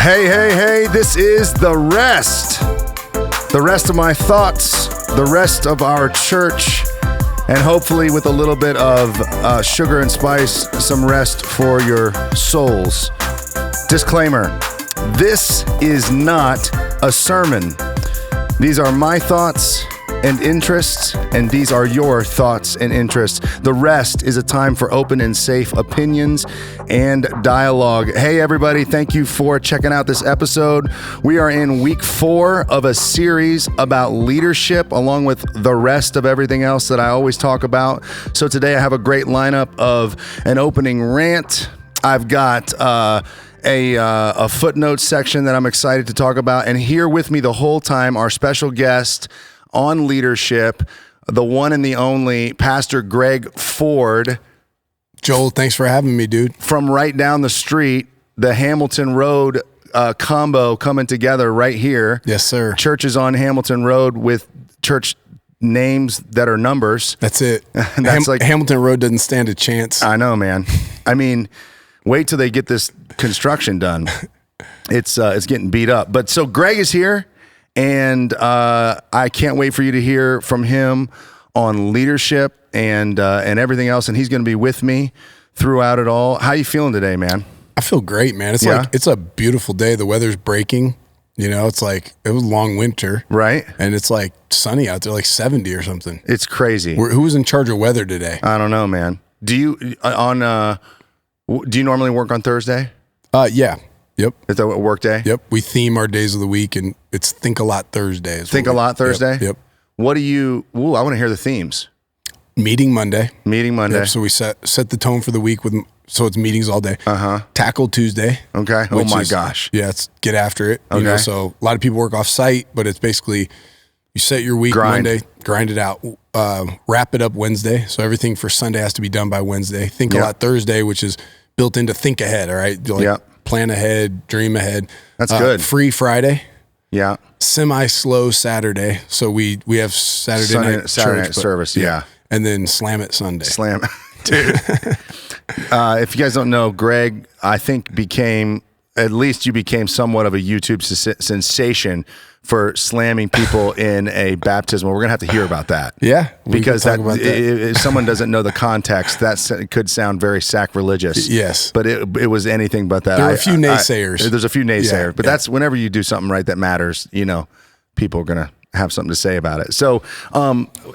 Hey, this is The Rest. The rest of my thoughts, the rest of our church, and hopefully with a little bit of sugar and spice, some rest for your souls. Disclaimer, this is not a sermon. These are my thoughts and interests, and these are your thoughts and interests. The rest is a time for open and safe opinions and dialogue. Hey, everybody, thank you for checking out this episode. We are in week 4 of a series about leadership, along with the rest of everything else that I always talk about. So today I have a great lineup of an opening rant. I've got a footnote section that I'm excited to talk about. And here with me the whole time, our special guest on leadership, the one and the only Pastor Greg Ford. Joel, thanks for having me, dude. From right down the street, the Hamilton Road combo coming together right here. Yes, sir. Churches on Hamilton Road with church names that are numbers. That's it. That's like Hamilton Road doesn't stand a chance. I know, man. I mean, wait till they get this construction done. It's getting beat up. But so Greg is here. And I can't wait for you to hear from him on leadership and everything else. And he's going to be with me throughout it all. How you feeling today, man? I feel great, man. It's a beautiful day. The weather's breaking. You know, it's like it was a long winter, right? And it's like sunny out there, like 70 or something. It's crazy. Who was in charge of weather today? I don't know, man. Do you normally work on Thursday? Yeah. Yep. Is that a work day? Yep. We theme our days of the week, and it's Think a Lot Thursday. Think a Lot Thursday? Yep. What do you, I want to hear the themes. Meeting Monday. Yep, so we set the tone for the week so it's meetings all day. Tackle Tuesday. Okay. Oh my gosh. Yeah, it's get after it. Okay. You know, so a lot of people work off site, but it's basically you set your week Monday, grind it out, wrap it up Wednesday. So everything for Sunday has to be done by Wednesday. Think a Lot Thursday, which is built into think ahead. All right. Plan ahead, dream ahead. That's good. Free Friday. Yeah. Semi-slow Saturday. So we have Saturday night service. Yeah. And then Slam It Sunday. Slam it. Dude. If you guys don't know, Greg, I think you became somewhat of a YouTube sensation for slamming people in a baptismal. We're going to have to hear about that. Yeah. Because if someone doesn't know the context, that could sound very sacrilegious. Yes. But it was anything but that. There are a few naysayers. There's a few naysayers. But that's whenever you do something right that matters, people are going to have something to say about it. So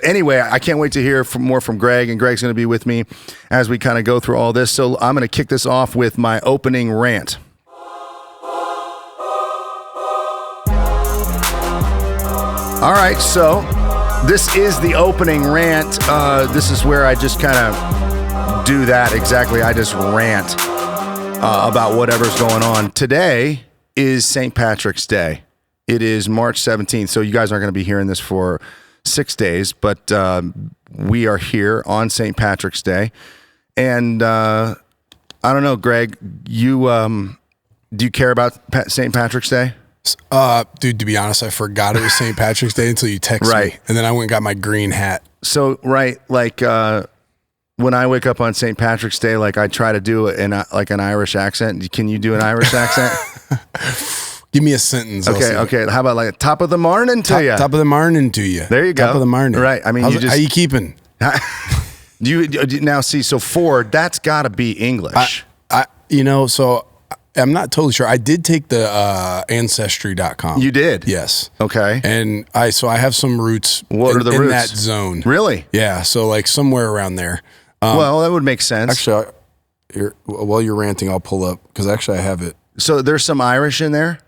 anyway, I can't wait to hear more from Greg, and Greg's going to be with me as we kind of go through all this. So I'm going to kick this off with my opening rant. All right, so this is the opening rant. This is where I just kind of do that exactly. I just rant about whatever's going on. Today is St. Patrick's Day. It is March 17th, so you guys aren't going to be hearing this for 6 days, but we are here on St. Patrick's Day. And I don't know, Greg, do you care about St. Patrick's Day? Dude, to be honest, I forgot it was St. Patrick's Day until you texted me. And then I went and got my green hat. So, when I wake up on St. Patrick's Day, I try to do an Irish accent. Can you do an Irish accent? Give me a sentence. Okay. How about top of the morning to you? Top of the morning to you. There you go. Top of the morning. Right. I mean, how you keeping? You now see, so Ford, that's got to be English. So I'm not totally sure. I did take the ancestry.com. You did? Yes. Okay. And I have some roots What are the roots? In that zone. Really? Yeah. So somewhere around there. Well, that would make sense. Actually, while you're ranting, I'll pull up because actually I have it. So there's some Irish in there?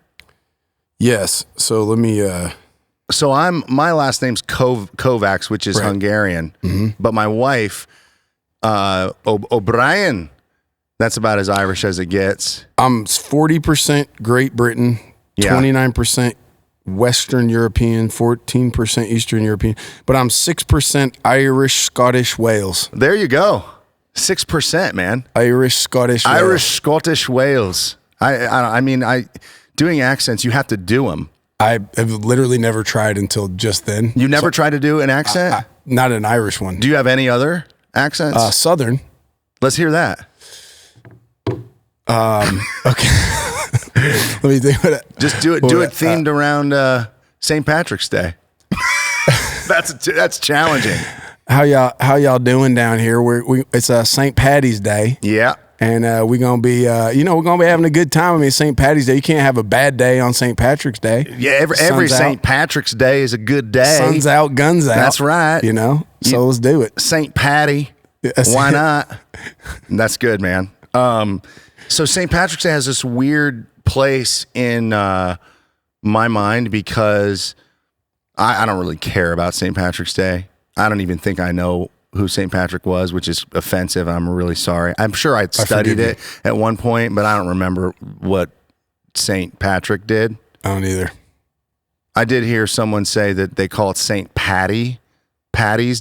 Yes. So let me... So my last name's Kovacs, which is Hungarian. Mm-hmm. But my wife, O'Brien... That's about as Irish as it gets. I'm 40% Great Britain, 29% Western European, 14% Eastern European, but I'm 6% Irish, Scottish, Wales. There you go. 6%, man. Irish, Scottish, Wales. Irish, Scottish, Wales. I mean, doing accents, you have to do them. I have literally never tried until just then. You never tried to do an accent? Not an Irish one. Do you have any other accents? Southern. Let's hear that. Okay. Let me think what Just do it themed around St. Patrick's Day. That's challenging. How y'all doing down here? It's St. Patty's Day. Yeah. And we're gonna be, we're gonna be having a good time. I mean, St. Patty's Day. You can't have a bad day on St. Patrick's Day. Yeah, every St. Patrick's Day is a good day. Sun's out, guns out. That's right. So let's do it. St. Patty. Why not? That's good, man. So St. Patrick's Day has this weird place in my mind because I don't really care about St. Patrick's Day. I don't even think I know who St. Patrick was, which is offensive. I'm really sorry. I'm sure I'd studied it at one point, but I don't remember what St. Patrick did. I don't either. I did hear someone say that they call it St. Patty's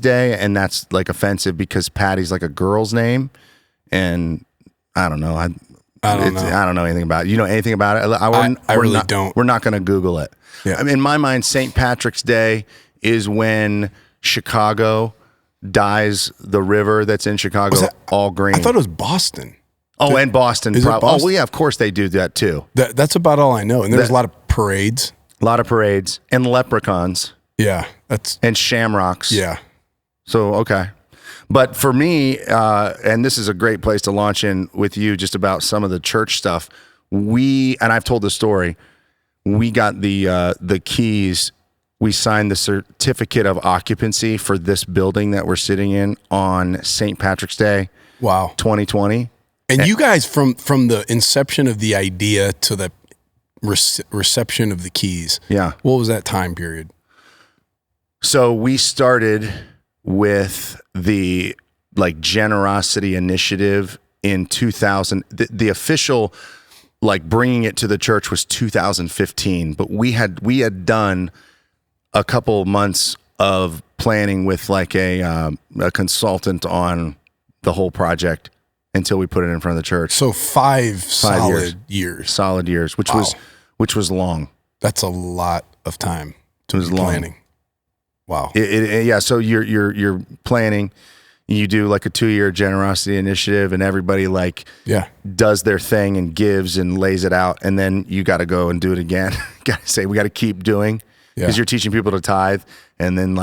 Day, and that's like offensive because Patty's like a girl's name, and I don't know. I don't know anything about it. You know anything about it? I really don't. We're not going to Google it. Yeah. I mean, in my mind, St. Patrick's Day is when Chicago dyes the river that's in Chicago all green. I thought it was Boston. Oh, and Boston. Is it Boston? Oh, well, yeah, of course they do that too. That's about all I know. And there's a lot of parades. A lot of parades and leprechauns. Yeah. And shamrocks. Yeah. So, okay. But for me, and this is a great place to launch in with you just about some of the church stuff. And I've told the story, we got the keys. We signed the certificate of occupancy for this building that we're sitting in on St. Patrick's Day. Wow. 2020. And you guys, from the inception of the idea to the reception of the keys. Yeah. What was that time period? So we started with the generosity initiative in 2000. The official bringing it to the church was 2015, but we had done a couple months of planning with a consultant on the whole project until we put it in front of the church. So five solid years. Solid years, which was long. That's a lot of time. It was long. Planning. Wow. Yeah. So you're planning. You do a 2-year generosity initiative, and everybody does their thing and gives and lays it out, and then you got to go and do it again. Got to say we got to keep doing. Because you're teaching people to tithe, and then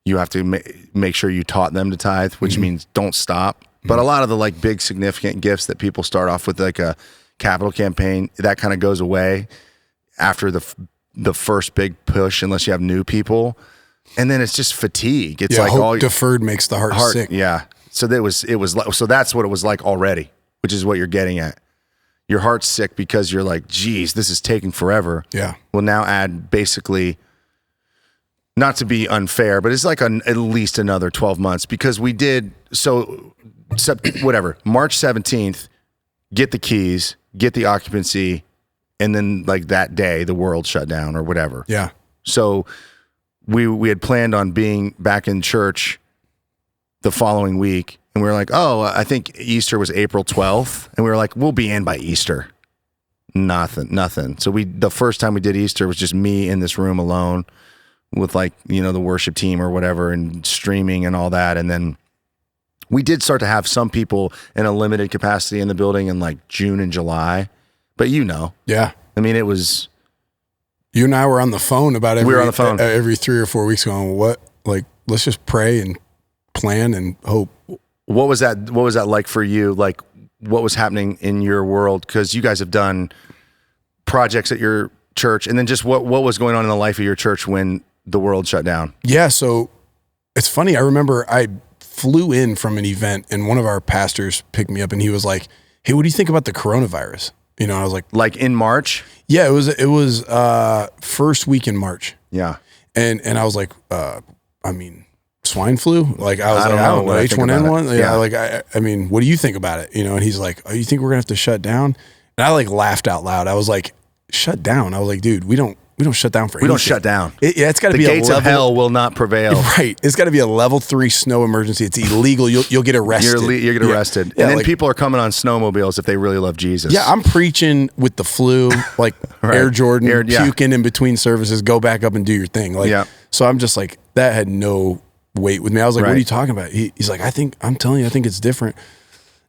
you have to make sure you taught them to tithe, which means don't stop. But a lot of the big significant gifts that people start off with, a capital campaign, that kind of goes away after the first big push, unless you have new people, and then it's just fatigue. It's hope deferred makes the heart sick. Yeah. So so that's what it was like already, which is what you're getting at. Your heart's sick because you're geez, this is taking forever. Yeah. We'll now add basically, not to be unfair, but it's at least another 12 months because we did, March 17th, get the keys, get the occupancy, and then that day, the world shut down or whatever. Yeah. So we had planned on being back in church the following week. And we were I think Easter was April 12th. And we were we'll be in by Easter. Nothing. So the first time we did Easter was just me in this room alone with the worship team or whatever and streaming and all that. And then we did start to have some people in a limited capacity in the building in June and July. But Yeah. I mean, it was... You and I were on the phone about every 3 or 4 weeks going, what? Let's just pray and plan and hope. What was that like for you? What was happening in your world? Because you guys have done projects at your church, and then just what was going on in the life of your church when the world shut down? Yeah, so it's funny. I remember I flew in from an event, and one of our pastors picked me up, and he was like, "Hey, what do you think about the coronavirus?" I was like in March? Yeah, it was first week in March. Yeah, and I was like, swine flu? I don't know, H1N1? Yeah. I mean, what do you think about it? And he's like, oh, you think we're gonna have to shut down? And I laughed out loud. I was like, shut down? I was like, dude, we don't shut down for anything. We don't shut down. It's got to be the gates of hell will not prevail. Right. It's got to be a level 3 snow emergency. It's illegal. You'll get arrested. You get arrested. Yeah, and then people are coming on snowmobiles if they really love Jesus. Yeah, I'm preaching with the flu, right. Air Jordan, puking in between services, go back up and do your thing. So I'm just that had no weight with me. I was like, what are you talking about? He's like, I'm telling you, I think it's different.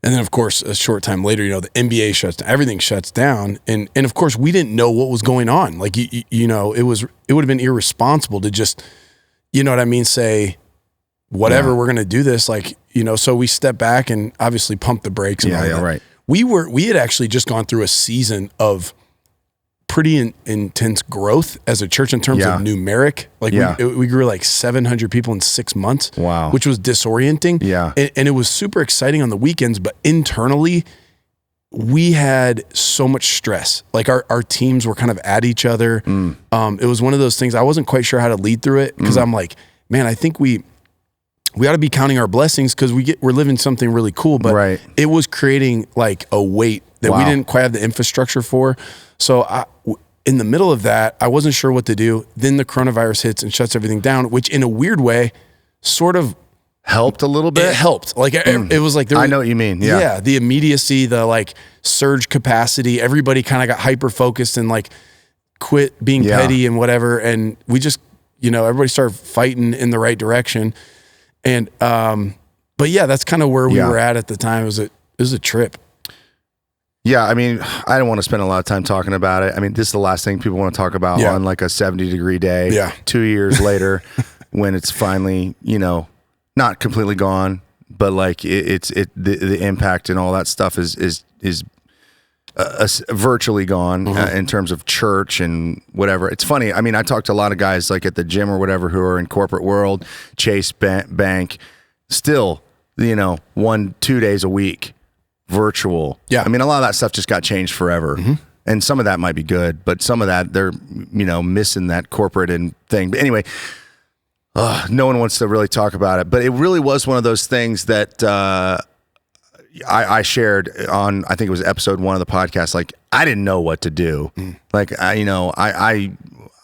And then, of course, a short time later, the NBA shuts down, everything shuts down. And of course, we didn't know what was going on. Like, it would have been irresponsible to just, say, whatever, we're going to do this. Like, so we stepped back and obviously pumped the brakes. And all that. Right. We had actually just gone through a season of pretty intense growth as a church in terms of numeric. Like we grew like 700 people in 6 months. Wow. Which was disorienting. Yeah. And it was super exciting on the weekends, but internally we had so much stress. Like our teams were kind of at each other. It was one of those things I wasn't quite sure how to lead through it because I'm like, man, I think we ought to be counting our blessings because we're living something really cool, but it was creating like a weight that we didn't quite have the infrastructure for. So in the middle of that, I wasn't sure what to do. Then the coronavirus hits and shuts everything down, which in a weird way sort of helped a little bit. It helped. Like it was like, I know what you mean. Yeah. The immediacy, the like surge capacity, everybody kind of got hyper focused and like quit being petty and whatever. And we just, everybody started fighting in the right direction. And, but yeah, that's kind of where we were at the time. It was a trip. Yeah, I mean, I don't want to spend a lot of time talking about it. I mean, this is the last thing people want to talk about on like a 70-degree day. Yeah. 2 years later, when it's finally, not completely gone, but like the impact and all that stuff is virtually gone in terms of church and whatever. It's funny. I mean, I talk to a lot of guys like at the gym or whatever who are in corporate world, Chase Bank, still, 1-2 days a week. Virtual. Yeah. I mean, a lot of that stuff just got changed forever. And some of that might be good, but some of that they're, missing that corporate and thing. But anyway, no one wants to really talk about it, but it really was one of those things that I shared on, I think it was episode 1 of the podcast. Like, I didn't know what to do. Like, I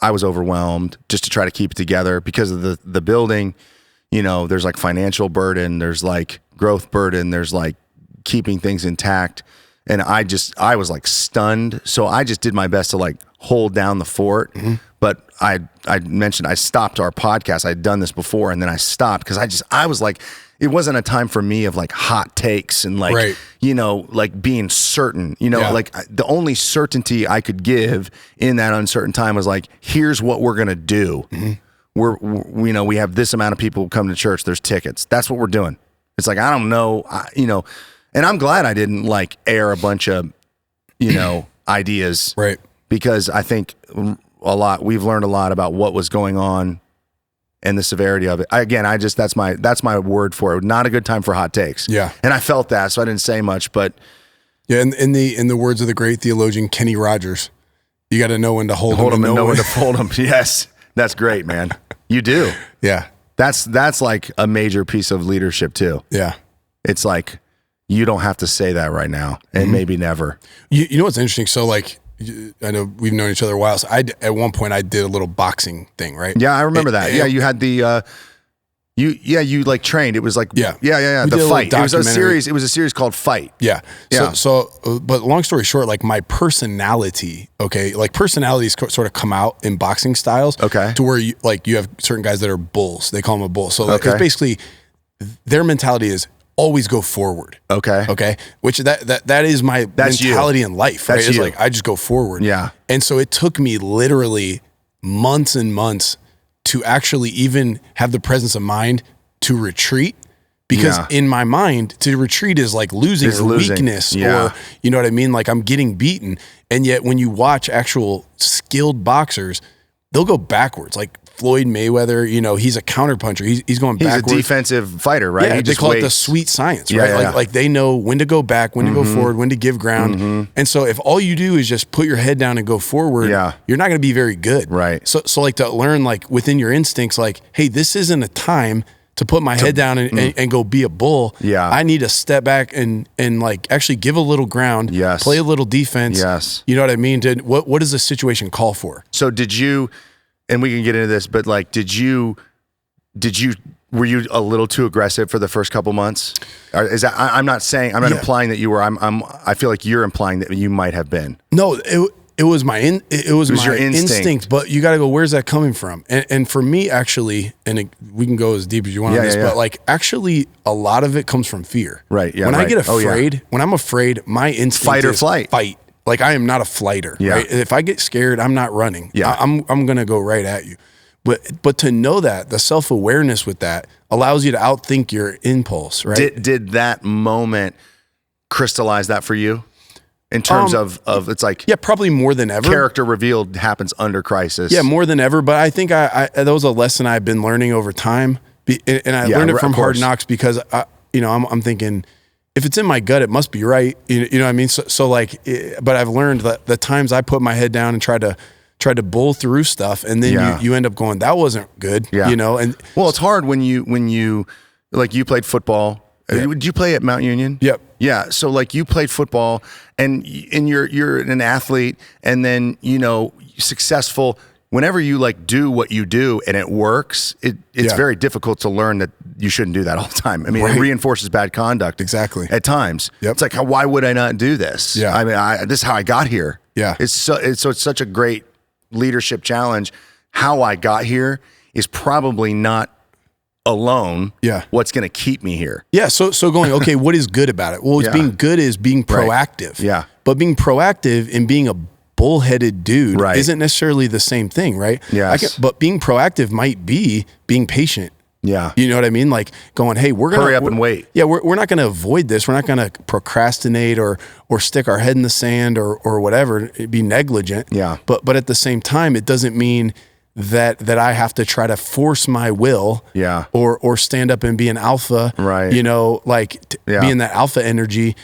was overwhelmed just to try to keep it together because of the building, there's like financial burden, there's like growth burden, there's like keeping things intact. And I was like stunned. So I just did my best to like hold down the fort. But I mentioned I stopped our podcast. I'd done this before and then I stopped because I was like, it wasn't a time for me of like hot takes and like, like being certain, like the only certainty I could give in that uncertain time was like, here's what we're going to do. We have this amount of people who come to church. There's tickets. That's what we're doing. It's like, I don't know, and I'm glad I didn't like air a bunch of, ideas. Right. Because I think we've learned a lot about what was going on and the severity of it. That's my word for it. Not a good time for hot takes. Yeah. And I felt that, so I didn't say much, but. Yeah. In the words of the great theologian, Kenny Rogers, you got to know when to hold them and know when to fold them. Yes. That's great, man. You do. Yeah. That's like a major piece of leadership too. Yeah. It's like, you don't have to say that right now and maybe never. You know what's interesting? So like, I know we've known each other a while. So at one point I did a little boxing thing, right? Yeah, I remember that. Yeah, you had the, you like trained. It was like, the fight. It was a series called Fight. Yeah. Yeah. So, but long story short, like my personality, like personalities sort of come out in boxing styles. Okay. To where you have certain guys that are bulls. They call them a bull. So it's basically their mentality is, always go forward. Okay. Which that is my mentality in life, right? It's like, I just go forward. Yeah. And so it took me literally months and months to actually even have the presence of mind to retreat. Because in my mind, to retreat is like losing weakness or, you know what I mean? Like I'm getting beaten. And yet when you watch actual skilled boxers, they'll go backwards. Like Floyd Mayweather, he's a counterpuncher. He's going backwards. He's a defensive fighter, right? Yeah, they call it the sweet science, right? Yeah. Like they know when to go back, when to go forward, when to give ground. And so if all you do is just put your head down and go forward, you're not going to be very good. Right. So like to learn like within your instincts, like, hey, this isn't a time to put my head down and go be a bull. Yeah. I need to step back and like actually give a little ground, play a little defense. Yes. You know what I mean? What does the situation call for? So did you, and we can get into this, but like, were you a little too aggressive for the first couple months? Or is that, I'm not implying that you were, I feel like you're implying that you might have been. No, It was my your instinct. But you got to go, where's that coming from? And for me, actually, we can go as deep as you want on this, but like actually a lot of it comes from fear. Right. Yeah. When I get afraid, when I'm afraid, my instinct fight or is flight. Fight. Like I am not a flighter. Yeah. Right? If I get scared, I'm not running. Yeah. I'm going to go right at you. But to know that, the self-awareness with that allows you to outthink your impulse, right? Did that moment crystallize that for you? In terms of it's like... Yeah, probably more than ever. Character revealed happens under crisis. Yeah, more than ever. But I think that was a lesson I've been learning over time. And I learned it from Hard Knocks because, I'm thinking, if it's in my gut, it must be right. You know what I mean? So but I've learned that the times I put my head down and tried to bull through stuff, and then you end up going, that wasn't good. Yeah. And well, it's hard when you like you played football. Yeah. Did you play at Mount Union? Yep. Yeah. So like you played football and you're an athlete, and then successful. Whenever you like do what you do and it works, it's very difficult to learn that you shouldn't do that all the time. I mean, it reinforces bad conduct. Exactly. At times. Yep. It's like, why would I not do this? Yeah. I mean, this is how I got here. Yeah. It's such a great leadership challenge. How I got here is probably not alone what's going to keep me here. Yeah. So going, okay, what is good about it? Well, being good is being proactive. Right. Yeah. But being proactive and being a bullheaded dude isn't necessarily the same thing, right? Yes. But being proactive might be being patient. Yeah. You know what I mean? Like going, hey, we're going to hurry up and wait. Yeah. We're not going to avoid this. We're not going to procrastinate or stick our head in the sand or whatever, be negligent. Yeah. But at the same time, it doesn't mean that I have to try to force my will or stand up and be an alpha, right? Be in that alpha energy.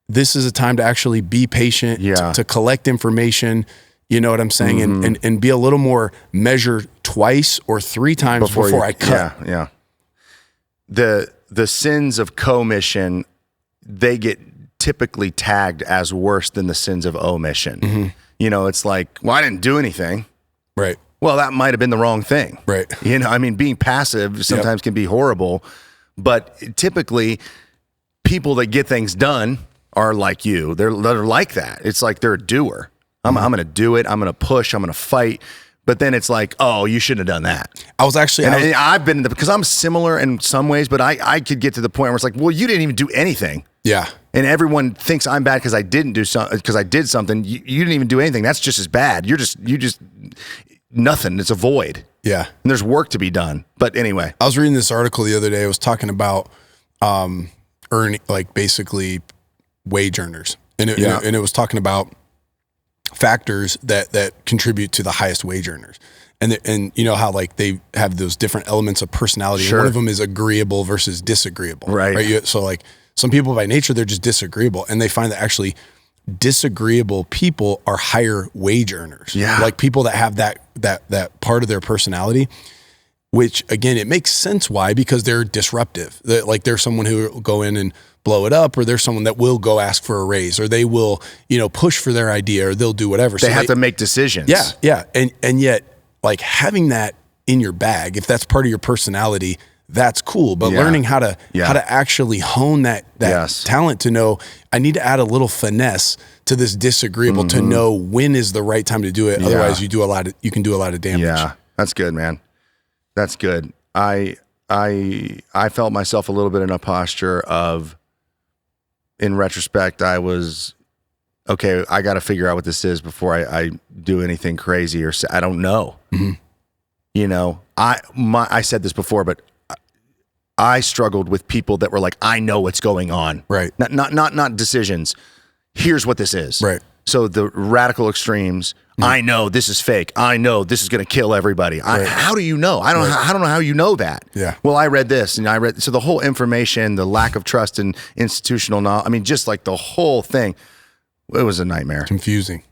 This is a time to actually be patient, to collect information, you know what I'm saying? And be a little more measure twice or three times before I cut. Yeah. The sins of commission, they get typically tagged as worse than the sins of omission. Mm-hmm. It's like, well, I didn't do anything. Right. Well, that might have been the wrong thing. Right. I mean, being passive sometimes can be horrible, but typically people that get things done are like you. They're like that. It's like they're a doer. I'm going to do it. I'm going to push. I'm going to fight. But then it's like, oh, you shouldn't have done that. I've been because I'm similar in some ways, but I could get to the point where it's like, well, you didn't even do anything. Yeah. And everyone thinks I'm bad because I didn't do something, because I did something. You didn't even do anything. That's just as bad. You just nothing. It's a void. Yeah. And there's work to be done. But anyway, I was reading this article the other day. It was talking about earning, like basically wage earners. And it was talking about factors that contribute to the highest wage earners. And you know how like they have those different elements of personality. Sure. And one of them is agreeable versus disagreeable. Right. So like some people by nature, they're just disagreeable. And they find that actually disagreeable people are higher wage earners. Yeah. Like people that have that part of their personality, which again, it makes sense why, because they're disruptive. They're someone who will go in and blow it up, or there's someone that will go ask for a raise, or they will, push for their idea, or they'll do whatever. They have to make decisions. Yeah. Yeah. And yet like having that in your bag, if that's part of your personality, that's cool. But learning how to actually hone that talent to know, I need to add a little finesse to this disagreeable to know when is the right time to do it. Otherwise you can do a lot of damage. Yeah. That's good, man. That's good. I felt myself a little bit in a posture of, in retrospect, I was, okay, I got to figure out what this is before I do anything crazy, or I don't know. Mm-hmm. I said this before, but I struggled with people that were like, I know what's going on. Right. Not decisions. Here's what this is. Right. So the radical extremes, I know this is fake. I know this is going to kill everybody. How do you know? I don't know how you know that. Yeah. Well, I read this and so the whole information, the lack of trust in institutional knowledge, I mean, just like the whole thing, it was a nightmare. Confusing,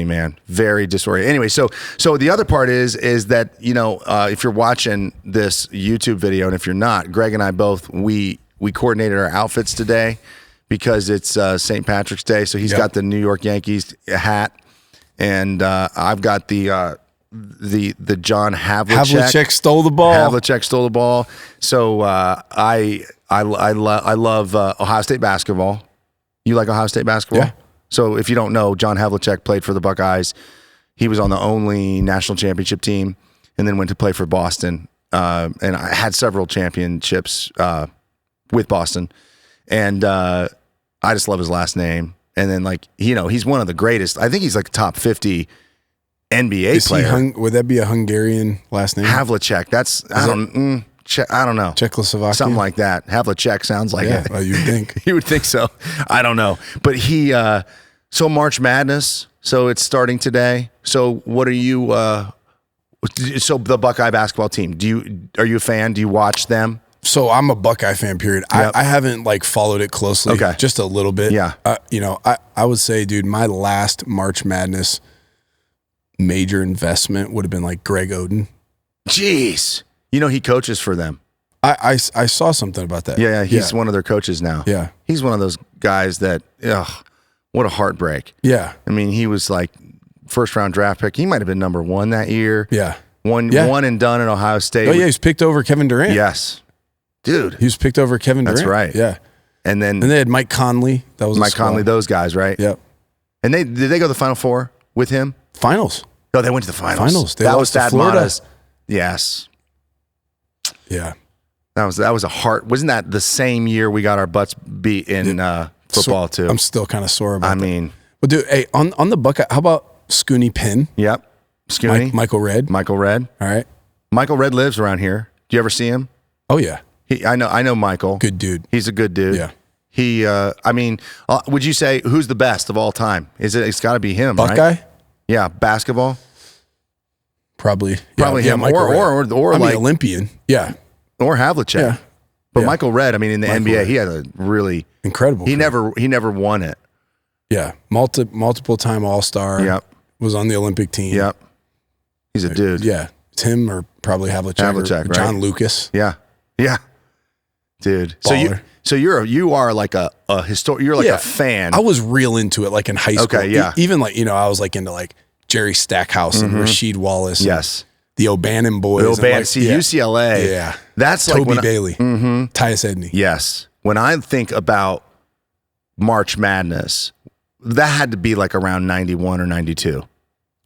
man. Very disorienting. Anyway, so the other part is that, if you're watching this YouTube video, and if you're not, Greg and I both, we coordinated our outfits today because it's St. Patrick's Day. So he's got the New York Yankees hat, and I've got the John Havlicek stole the ball. Havlicek stole the ball. So I love Ohio State basketball. You like Ohio State basketball? Yeah. So if you don't know, John Havlicek played for the Buckeyes. He was on the only national championship team and then went to play for Boston. And I had several championships with Boston. And I just love his last name. And then, like, you know, he's one of the greatest. I think he's like a top 50 NBA player. Would that be a Hungarian last name? Havlicek. I don't know. Czechoslovakia? Something like that. Havlicek sounds like it. Well, you'd think. You would think so. I don't know. But so March Madness, so it's starting today. So what are you, so the Buckeye basketball team, are you a fan? Do you watch them? So I'm a Buckeye fan, period. Yep. I haven't like followed it closely, just a little bit. Yeah. You know, I would say, dude, my last March Madness major investment would have been like Greg Oden. Jeez. You know, he coaches for them. I saw something about that. Yeah, he's one of their coaches now. Yeah. He's one of those guys that, what a heartbreak. Yeah. I mean, he was like first round draft pick. He might have been number 1 that year. Yeah. One and done at Ohio State. Oh, yeah, he's picked over Kevin Durant. Yes. Dude. He was picked over Kevin Durant. That's right. Yeah. And they had Mike Conley. That was Mike Conley, those guys, right? Yep. And did they go to the Final Four with him? Finals. No, they went to the finals. They lost to Florida. Yes. Yeah. That was a heart. Wasn't that the same year we got our butts beat in football too? I'm still kind of sore about that. I mean. Well, dude, hey, on the Buckeye, how about Scooney Penn? Yep. Scooney. Michael Redd. Michael Redd. All right. Michael Redd lives around here. Do you ever see him? Oh, yeah. I know Michael. Good dude. He's a good dude. Yeah. He, I mean, would you say who's the best of all time? It's got to be him, Buckeye? Right? Yeah, basketball. Probably him, or like Olympian. Yeah. Or Havlicek. Yeah. But Michael Redd, I mean, in the NBA, Redd. He had a really incredible. He never won it. Yeah, multiple time All-Star. Yep. Was on the Olympic team. Yep. He's a dude. Yeah, it's him or probably Havlicek, or John Lucas. Yeah. Yeah. Dude. Baller. So you are like a historian. You're like a fan. I was real into it, like in high school. Okay. Yeah. Even like I was like into like Jerry Stackhouse and Rasheed Wallace. Yes. The O'Bannon boys. UCLA. Yeah. That's Toby like Bailey. Tyus Edney. Yes. When I think about March Madness, that had to be like around 91 or 92.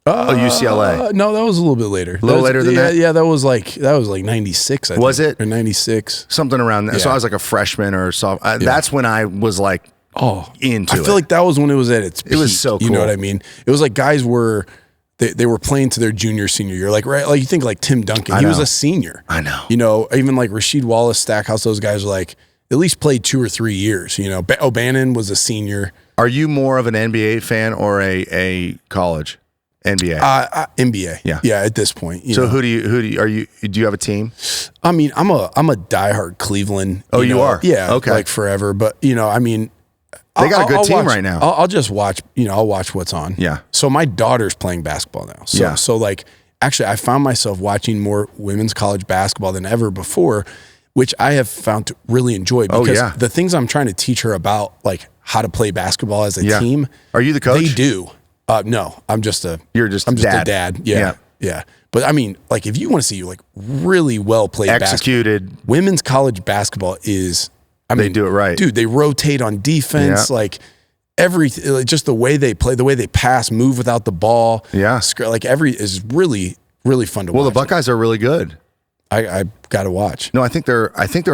UCLA. No, that was a little bit later. A little later than that? Yeah, that was like 96, I think. Was it? Or 96. Something around that. Yeah. So I was like a freshman or so. That's when I was like into it. I feel like that was when it was at its peak. It was so cool. You know what I mean? It was like guys were... They were playing to their junior, senior year. Like, right? Like you think like Tim Duncan. He was a senior. I know. Even like Rasheed Wallace, Stackhouse, those guys were like, at least played 2 or 3 years. O'Bannon was a senior. Are you more of an NBA fan or a college? NBA. NBA. Yeah. Yeah, at this point. So who do you have a team? I mean, I'm a diehard Cleveland. You are? Yeah. Okay. Like forever. But I mean, they got a good team right now. I'll just watch, I'll watch what's on. Yeah. So my daughter's playing basketball now. So like, actually I found myself watching more women's college basketball than ever before, which I have found to really enjoy because the things I'm trying to teach her about, like how to play basketball as a team. Are you the coach? They do. No, I'm just a dad. Yeah. But I mean, like if you want to see like really well played executed women's college basketball is, they do it right. Dude, they rotate on defense, like everything, just the way they play, the way they pass, move without the ball. Yeah. Like is really, really fun to watch. Well, the Buckeyes are really good. I got to watch. No, I think they're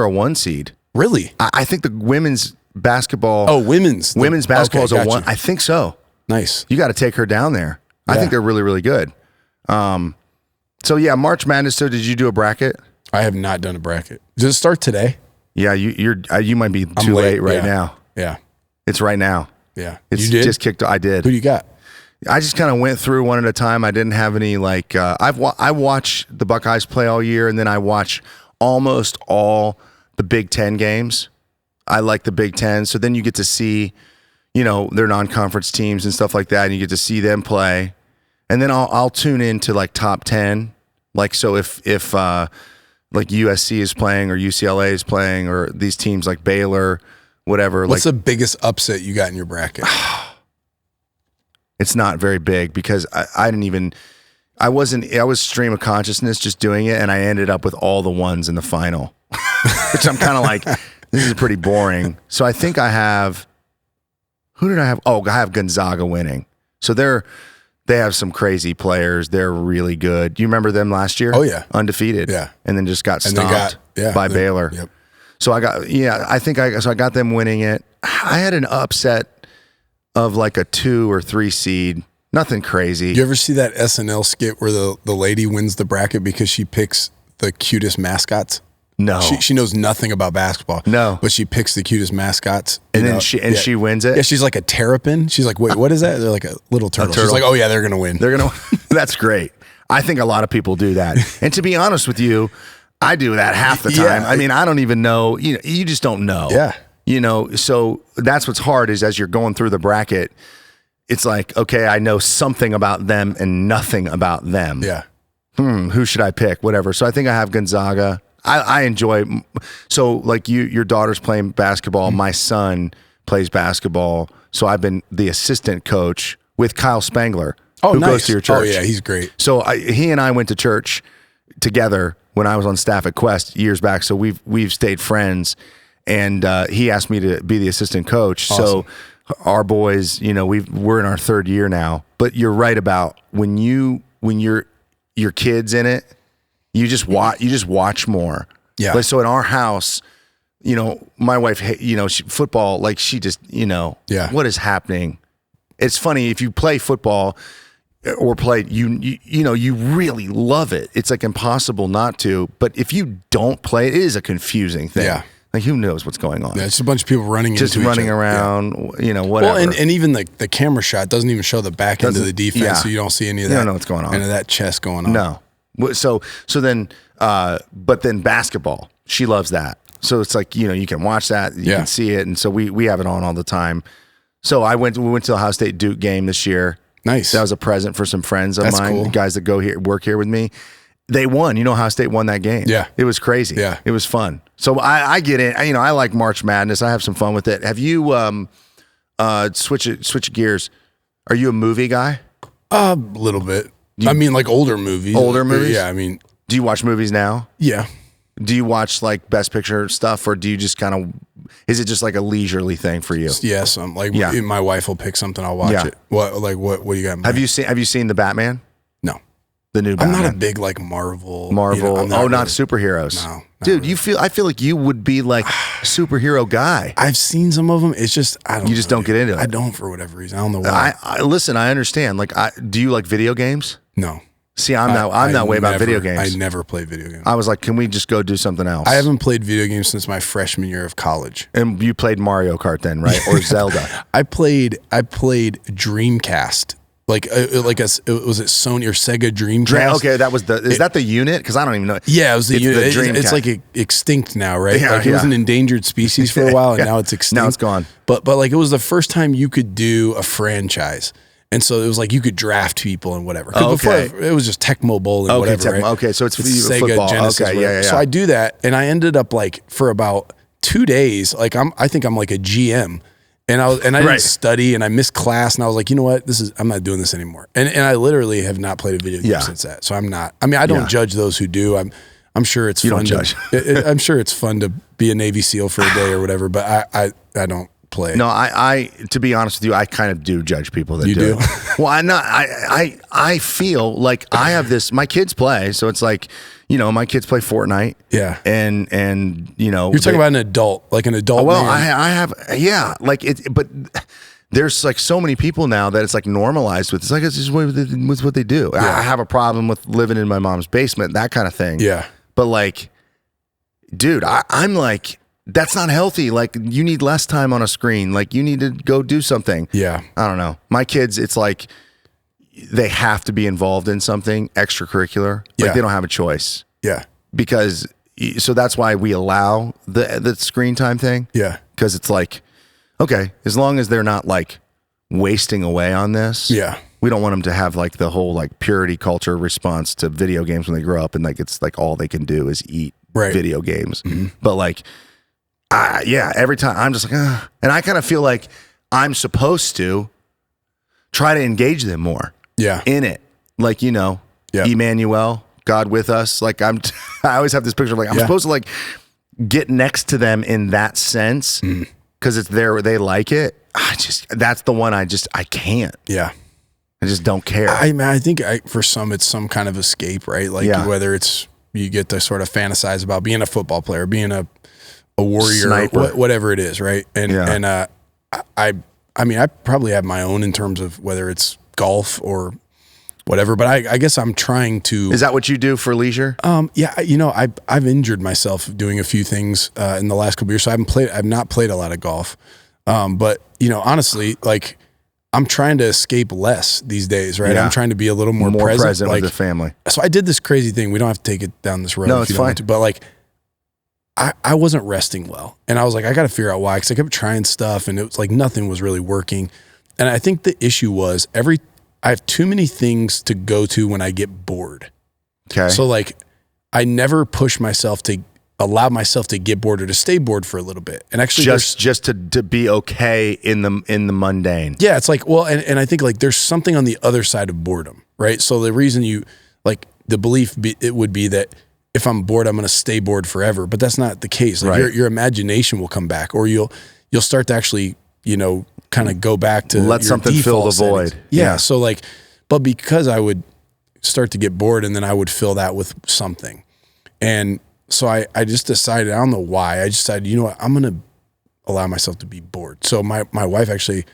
a 1 seed. Really? I think the women's basketball. Oh, women's basketball is a 1. I think so. Nice. You got to take her down there. I think they're really, really good. So yeah, March Madness. So did you do a bracket? I have not done a bracket. Does it start today? Yeah, you might be too late right now. Yeah. It's right now. Yeah. It's you did? just kicked. I did. Who do you got? I just kind of went through one at a time. I didn't have any like. I watch the Buckeyes play all year, and then I watch almost all the Big Ten games. I like the Big Ten, so then you get to see, their non-conference teams and stuff like that, and you get to see them play. And then I'll tune into like top 10. Like so, if like USC is playing or UCLA is playing or these teams like Baylor, whatever. What's the biggest upset you got in your bracket? It's not very big because I was stream of consciousness just doing it, and I ended up with all the ones in the final, which I'm kind of like, this is pretty boring. So I think I have Who did I have? Oh, I have Gonzaga winning. So they have some crazy players. They're really good. Do you remember them last year? Oh, yeah. Undefeated. Yeah. And then just got stomped by Baylor. Yep. So I got them winning it. I had an upset of like a 2 or 3 seed. Nothing crazy. You ever see that SNL skit where the lady wins the bracket because she picks the cutest mascots? No. She knows nothing about basketball. No. But she picks the cutest mascots. And then she wins it? Yeah, she's like a terrapin. She's like, wait, what is that? They're like a little turtle. She's like, oh yeah, they're going to win. They're going to That's great. I think a lot of people do that. And to be honest with you, I do that half the time. Yeah. I mean, I don't even know. You just don't know. Yeah. So that's what's hard is as you're going through the bracket, it's like, okay, I know something about them and nothing about them. Yeah. Who should I pick? Whatever. So I think I have Gonzaga. I enjoy. So like your daughter's playing basketball. My son plays basketball. So I've been the assistant coach with Kyle Spangler, who goes to your church. Oh yeah, he's great. So he and I went to church together when I was on staff at Quest years back. So we've stayed friends, and he asked me to be the assistant coach. Awesome. So our boys, we're in our 3rd year now. But you're right about when your kid's in it, you just watch more. Yeah. Like, so in our house, my wife, football, like she just, what is happening? It's funny if you play football or play, you really love it. It's like impossible not to. But if you don't play it is a confusing thing. Yeah. Like who knows what's going on? Yeah, it's a bunch of people running just into running each other. arothen, whatever. Well, and even the camera shot doesn't even show the back end of the defense, so you don't see any of that. You don't know what's going on. Any of that chest going on. No. So then, but then basketball, she loves that. So it's like, you can watch that, you can see it. And so we have it on all the time. So we went to the Ohio State Duke game this year. Nice. That was a present for some friends of That's mine, cool. guys that work here with me. They won. Ohio State won that game. Yeah. It was crazy. Yeah. It was fun. So I get it. I like March Madness. I have some fun with it. Have you, switch gears. Are you a movie guy? A little bit. I mean, like older movies. Older movies? Yeah, I mean. Do you watch movies now? Yeah. Do you watch like Best Picture stuff, or do you just kind of? Is it just like a leisurely thing for you? Yes, my wife will pick something, I'll watch it. What do you got in mind? Have you seen the Batman? No. The new Batman. I'm not a big like Marvel. Not really, superheroes. No. Dude, I feel like you would be like superhero guy. I've seen some of them. It's just You just don't get into it. I don't for whatever reason. I don't know why. Listen, I understand. Like, do you like video games? No. See, I'm that way about video games. I never play video games. I was like, can we just go do something else? I haven't played video games since my freshman year of college. And you played Mario Kart then, right? Or Zelda? I played Dreamcast. Was it Sony or Sega Dreamcast? Okay, is that the unit? Because I don't even know. Yeah, it was the unit. The it's like extinct now, right? Yeah, it was an endangered species for a while, and now it's extinct. Now it's gone. But like it was the first time you could do a franchise. And so it was like you could draft people and whatever. Before it was just Tecmo Bowl and whatever. Right? Okay, so it's Sega football. Genesis. Okay, yeah. So I do that, and I ended up like for about 2 days, like I think I'm like a GM, and I didn't study, and I missed class, and I was like, you know what, I'm not doing this anymore. And I literally have not played a video game since that. So I'm not. I mean, I don't judge those who do. I'm sure it's fun. You don't judge. I'm sure it's fun to be a Navy SEAL for a day or whatever, but I don't play. No, I to be honest with you, I kind of do judge people that do. Well, I feel like I have this. My kids play, so it's like, my kids play Fortnite. Yeah, and you're talking about an adult, like an adult. Well, man. I have, like it, but there's like so many people now that it's like normalized with. It's like it's just what they do. Yeah. I have a problem with living in my mom's basement, that kind of thing. Yeah, but like, dude, I'm like. That's not healthy. Like, you need less time on a screen. Like, you need to go do something. Yeah. I don't know. My kids, it's like they have to be involved in something extracurricular. Like, they don't have a choice. Yeah. So that's why we allow the screen time thing. Yeah. Because it's like, okay, as long as they're not like wasting away on this. Yeah. We don't want them to have like the whole like purity culture response to video games when they grow up, and like it's like all they can do is eat video games. Mm-hmm. But like, every time I'm just like, and I kind of feel like I'm supposed to try to engage them more. Yeah. In it. Like, Emmanuel, God with us. Like I always have this picture of like, I'm supposed to like get next to them in that sense. because it's there, they like it. That's the one I can't. Yeah. I just don't care. I think for some, it's some kind of escape, right? Like whether it's, you get to sort of fantasize about being a football player, being a warrior, whatever it is. Right. And I probably have my own in terms of whether it's golf or whatever, but I guess I'm trying to. Is that what you do for leisure? Yeah, I've injured myself doing a few things in the last couple of years, so I've not played a lot of golf. But honestly, like I'm trying to escape less these days, right? Yeah. I'm trying to be a little more present with the family. So I did this crazy thing. We don't have to take it down this road. No, it's fine. But like, I wasn't resting well, and I was like, I got to figure out why, because I kept trying stuff, and it was like nothing was really working. And I think the issue was I have too many things to go to when I get bored. Okay. So like, I never push myself to allow myself to get bored or to stay bored for a little bit. And actually just to be okay in the mundane. Yeah. It's like, well, and I think like there's something on the other side of boredom, right? So the reason the belief it would be that if I'm bored, I'm going to stay bored forever, but that's not the case. Like your imagination will come back, or you'll start to actually, kind of go back to let something fill the void. Yeah. So like, but because I would start to get bored and then I would fill that with something. And so I just decided, I don't know why, I just decided, you know what, I'm going to allow myself to be bored. So my wife actually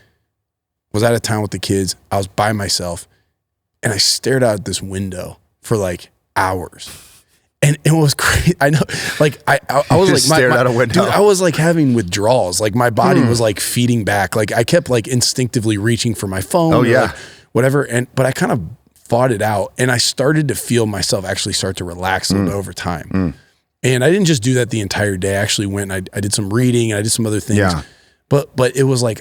was out of town with the kids. I was by myself and I stared out this window for like hours. And it was crazy. I know, like I was like stared out a window. Dude, I was like having withdrawals. Like my body was like feeding back. Like I kept like instinctively reaching for my phone. Oh yeah, like whatever. But I kind of fought it out, and I started to feel myself actually start to relax a little bit over time. And I didn't just do that the entire day. I actually went and I did some reading and I did some other things. Yeah. But it was like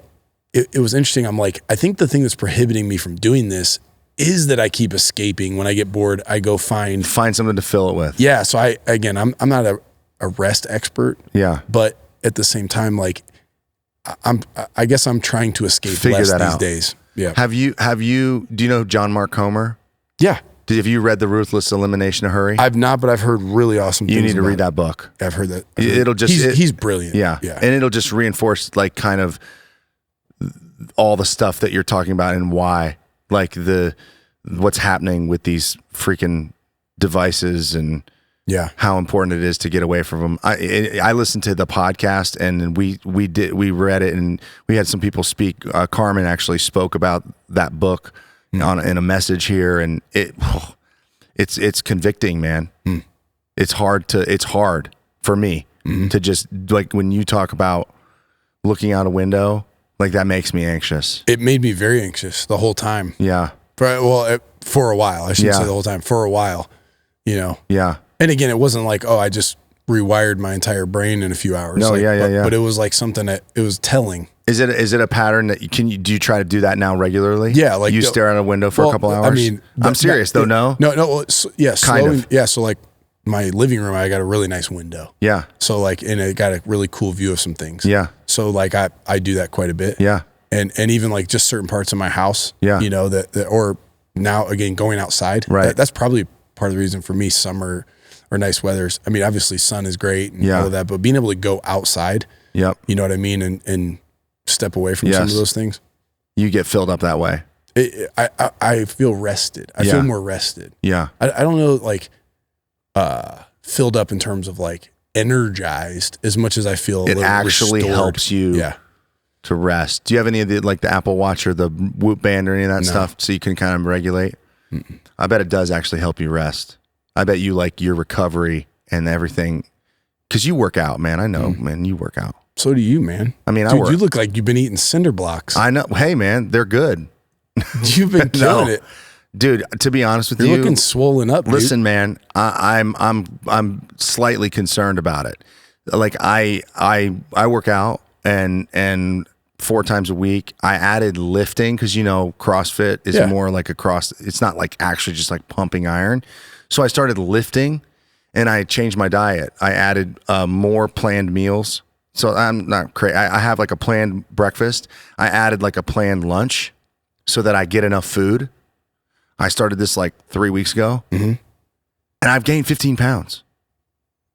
it was interesting. I'm like, I think the thing that's prohibiting me from doing this is that I keep escaping. When I get bored, I go find something to fill it with. Yeah. So I'm not a rest expert. Yeah. But at the same time, like I guess I'm trying to escape less these days. Yeah. Do you know John Mark Comer? Yeah. Have you read The Ruthless Elimination of Hurry? I've not, but I've heard really awesome things. You need to read that book. I've heard that. He's brilliant. Yeah. Yeah. And it'll just reinforce like kind of all the stuff that you're talking about and why. Like what's happening with these freaking devices and how important it is to get away from them. I listened to the podcast and we read it and we had some people speak. Carmen actually spoke about that book in a message here, and it's convicting, man. It's hard for me to just like when you talk about looking out a window. Like that makes me anxious. It made me very anxious the whole time. Yeah. For a while. I shouldn't say the whole time. For a while, Yeah. And again, it wasn't like, I just rewired my entire brain in a few hours. No, yeah. But it was like something that it was telling. Is it a pattern that do you try to do that now regularly? Yeah. Like you stare out a window for a couple hours? I mean, I'm serious though. No. Yeah. Kind of. Yeah. So like my living room, I got a really nice window. Yeah. So like, and it got a really cool view of some things. Yeah. So like I do that quite a bit. Yeah. And even like just certain parts of my house. Yeah. That or now again going outside. Right. That's probably part of the reason for me summer or nice weathers. I mean, obviously sun is great and all of that, but being able to go outside. Yep. You know what I mean, and step away from some of those things. You get filled up that way. I feel rested. I feel more rested. Yeah. I don't know, like filled up in terms of like energized as much as I feel. It actually helps you to rest. Do you have any of the Apple Watch or the Whoop band or any of that stuff so you can kind of regulate? Mm-mm. I bet it does actually help you rest. I bet you like your recovery and everything because you work out, man. I know, man, you work out. So do you, man. I mean, dude, you look like you've been eating cinder blocks. I know. Hey, man, they're good. You've been killing it. Dude, to be honest with you, you're looking swollen up. Listen, man, I'm slightly concerned about it. Like I work out and 4 times a week. I added lifting because CrossFit is more like it's not like actually just like pumping iron. So I started lifting and I changed my diet. I added more planned meals. So I'm not crazy. I have like a planned breakfast. I added like a planned lunch so that I get enough food. I started this like 3 weeks ago, and I've gained 15 pounds.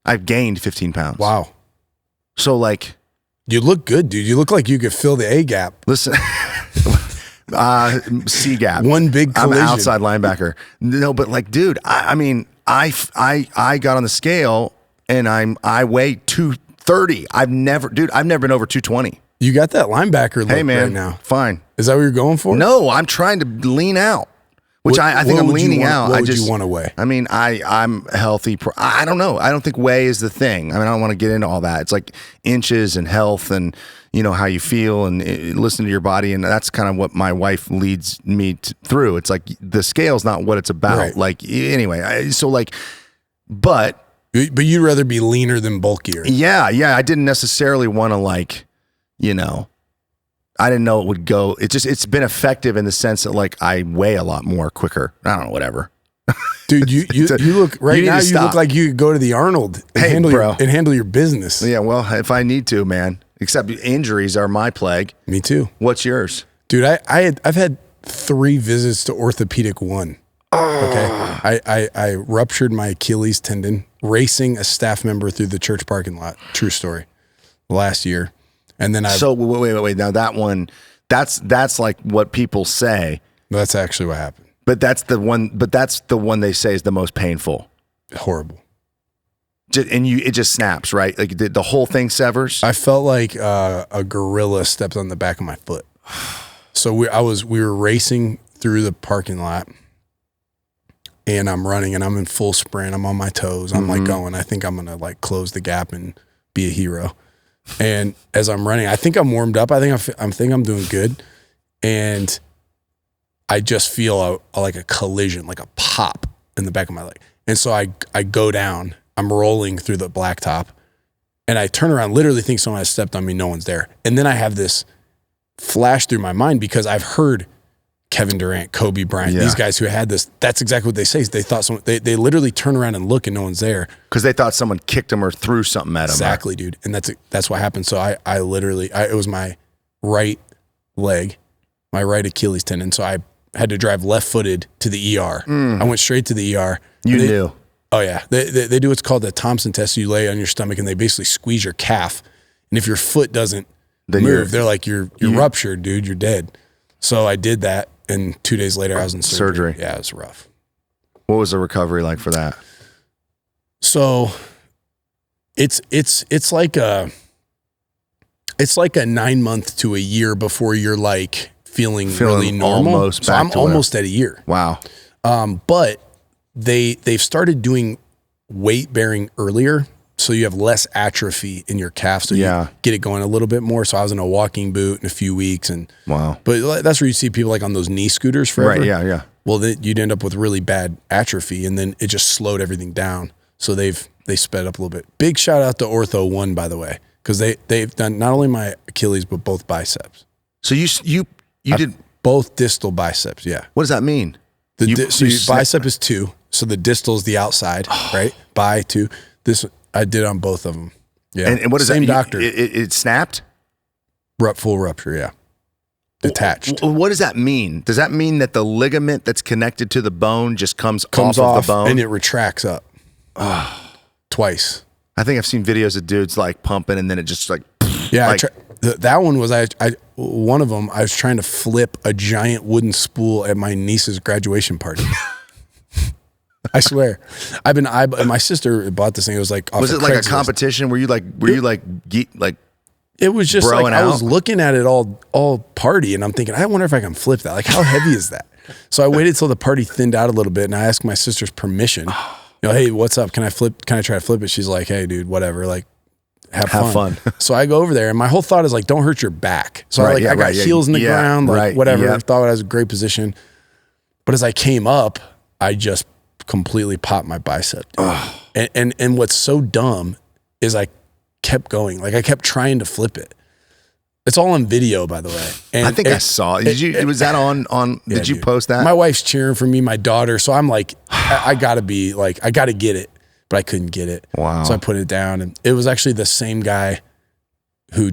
Wow. So like, You look good, dude. You look like you could fill the A gap. Listen, C gap. One big collision. I'm outside linebacker. No, but like, dude, I mean, I got on the scale and I weigh 230. I've never been over 220. You got that linebacker look hey, man, right now. Fine. Is that what you're going for? No, I'm trying to lean out. Which I think I'm leaning out. What would you want to weigh? I mean, I'm healthy. I don't know. I don't think weigh is the thing. I mean, I don't want to get into all that. It's like inches and health and, you know, how you feel and listen to your body. And that's kind of what my wife leads me through. It's like the scale's not what it's about. Right. Like, anyway, but you'd rather be leaner than bulkier. Yeah. I didn't necessarily want to, like, you know, I didn't know it would go. It's been effective in the sense that, like, I weigh a lot more quicker. I don't know, whatever. Dude, you look right now. You look like you could go to the Arnold and handle your business. Yeah, well, if I need to, man. Except injuries are my plague. Me too. What's yours, dude? I've had 3 visits to orthopedic 1. Okay, I ruptured my Achilles tendon racing a staff member through the church parking lot. True story. Last year. And then wait. Now that one, that's like what people say. That's actually what happened. But that's the one they say is the most painful. Horrible. It just snaps, right? Like the whole thing severs. I felt like a gorilla stepped on the back of my foot. So we were racing through the parking lot, and I'm running, and I'm in full sprint. I'm on my toes. I'm like going. I think I'm gonna like close the gap and be a hero. And as I'm running, I think I'm warmed up. I think I'm doing good. And I just feel like a collision, like a pop in the back of my leg. And so I go down. I'm rolling through the blacktop. And I turn around, literally think someone has stepped on me. No one's there. And then I have this flash through my mind because I've heard Kevin Durant, Kobe Bryant, these guys who had this, that's exactly what they say. They thought they literally turn around and look and no one's there. Because they thought someone kicked them or threw something at them. Exactly, dude. And that's what happened. So I literally, it was my right leg, my right Achilles tendon. So I had to drive left-footed to the ER. I went straight to the ER. You knew. Oh yeah. They do what's called the Thompson test. You lay on your stomach and they basically squeeze your calf. And if your foot doesn't move, they're like, you're ruptured, dude. You're dead. So I did that. And 2 days later, I was in surgery. Yeah, it was rough. What was the recovery like for that? So it's like a 9 month to a year before you're like feeling really normal. So I'm almost at a year. Wow. But they've started doing weight bearing earlier. So you have less atrophy in your calf, so you get it going a little bit more. So I was in a walking boot in a few weeks, and but that's where you see people like on those knee scooters forever. Right? Yeah. Well, you'd end up with really bad atrophy, and then it just slowed everything down. So they sped up a little bit. Big shout out to Ortho 1, by the way, because they've done not only my Achilles but both biceps. So you did both distal biceps. Yeah. What does that mean? Bicep is 2, so the distal is the outside, right? Bi 2. This. I did on both of them. Yeah. And what is Same that? Doctor. It snapped? Full rupture, yeah. Detached. What does that mean? Does that mean that the ligament that's connected to the bone just comes off of the bone? And it retracts up. Twice. I think I've seen videos of dudes like pumping and then it just like... Yeah, like, that one was, one of them, I was trying to flip a giant wooden spool at my niece's graduation party. I swear, my sister bought this thing. It was like, was it like a competition? Were you like, it was just like, I was looking at it all party and I'm thinking, I wonder if I can flip that. Like, how heavy is that? So I waited till the party thinned out a little bit and I asked my sister's permission. Hey, what's up? Can I try to flip it? She's like, hey dude, whatever. Like, have fun. So I go over there and my whole thought is like, don't hurt your back. So I got heels in the ground, like whatever. I thought I was a great position. But as I came up, I just completely popped my bicep. And what's so dumb is I kept going. Like I kept trying to flip it. It's all on video, by the way. And I think I saw it. Was that on did you post that? My wife's cheering for me, my daughter. So I'm like, I gotta get it. But I couldn't get it. Wow. So I put it down and it was actually the same guy who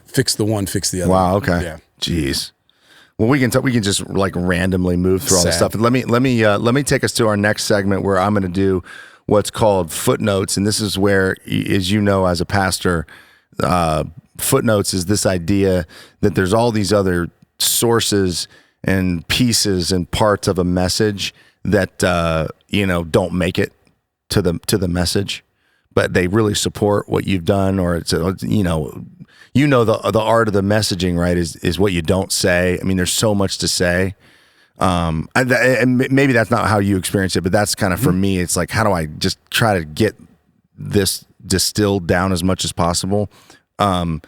fixed the one, fixed the other. Wow, okay. Yeah. Jeez. Well, we can just like randomly move through all this stuff. And let me take us to our next segment where I'm going to do what's called footnotes, and this is where, as you know, as a pastor, footnotes is this idea that there's all these other sources and pieces and parts of a message that don't make it to the message, but they really support what you've done, or it's the art of the messaging, right? Is what you don't say. I mean, there's so much to say. And maybe that's not how you experience it, but that's kind of for me. It's like, how do I just try to get this distilled down as much as possible? And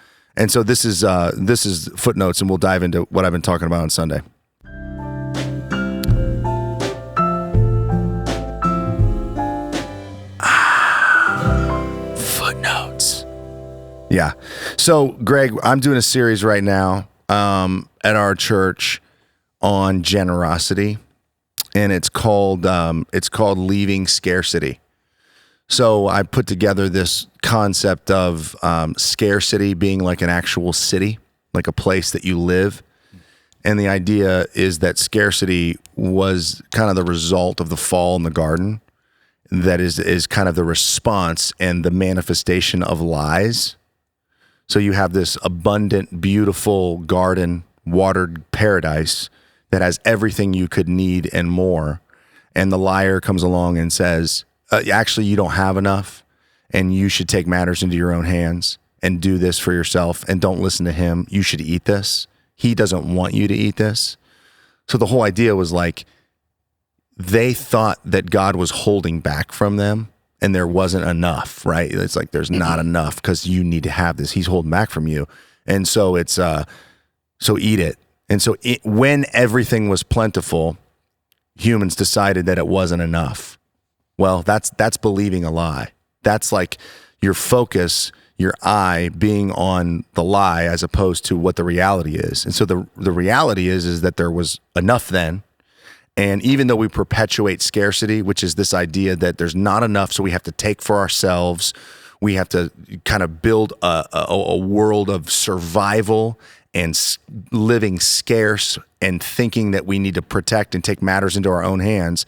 so this is footnotes, and we'll dive into what I've been talking about on Sunday. Footnotes. Yeah. So, Greg, I'm doing a series right now at our church on generosity, and it's called Leaving Scarcity. So I put together this concept of scarcity being like an actual city, like a place that you live. And the idea is that scarcity was kind of the result of the fall in the garden. That is kind of the response and the manifestation of lies. So you have this abundant, beautiful garden, watered paradise that has everything you could need and more. And the liar comes along and says, actually, you don't have enough, and you should take matters into your own hands and do this for yourself, and don't listen to him. You should eat this. He doesn't want you to eat this. So the whole idea was like, they thought that God was holding back from them, and there wasn't enough, right? It's like, there's not enough because you need to have this. He's holding back from you. And so it's, so eat it. And so when everything was plentiful, humans decided that it wasn't enough. Well, that's believing a lie. That's like your focus, your eye being on the lie as opposed to what the reality is. And so the reality is that there was enough then. And even though we perpetuate scarcity, which is this idea that there's not enough, so we have to take for ourselves, we have to kind of build a world of survival and living scarce and thinking that we need to protect and take matters into our own hands.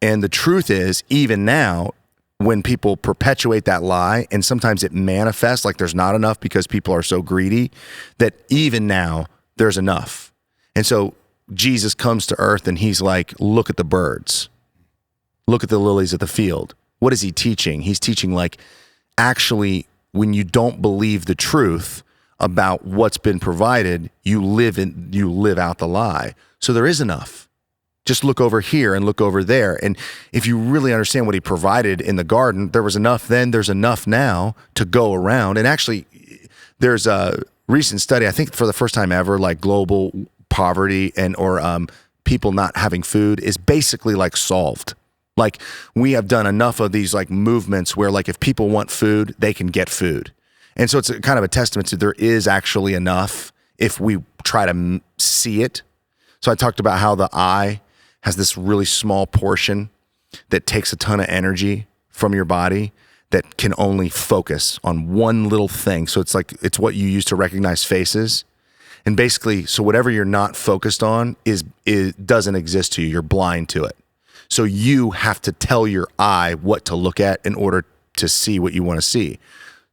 And the truth is, even now, when people perpetuate that lie, and sometimes it manifests like there's not enough because people are so greedy, that even now there's enough. And so Jesus comes to earth and he's like, look at the birds. Look at the lilies of the field. What is he teaching? He's teaching like, actually, when you don't believe the truth about what's been provided, you live out the lie. So there is enough. Just look over here and look over there. And if you really understand what he provided in the garden, there was enough then, there's enough now to go around. And actually, there's a recent study, I think for the first time ever, like global poverty or people not having food is basically like solved. Like we have done enough of these like movements where like if people want food, they can get food. And so it's kind of a testament to there is actually enough if we try to see it. So I talked about how the eye has this really small portion that takes a ton of energy from your body that can only focus on one little thing. So it's like, it's what you use to recognize faces. And basically, so whatever you're not focused on doesn't exist to you. You're blind to it. So you have to tell your eye what to look at in order to see what you want to see.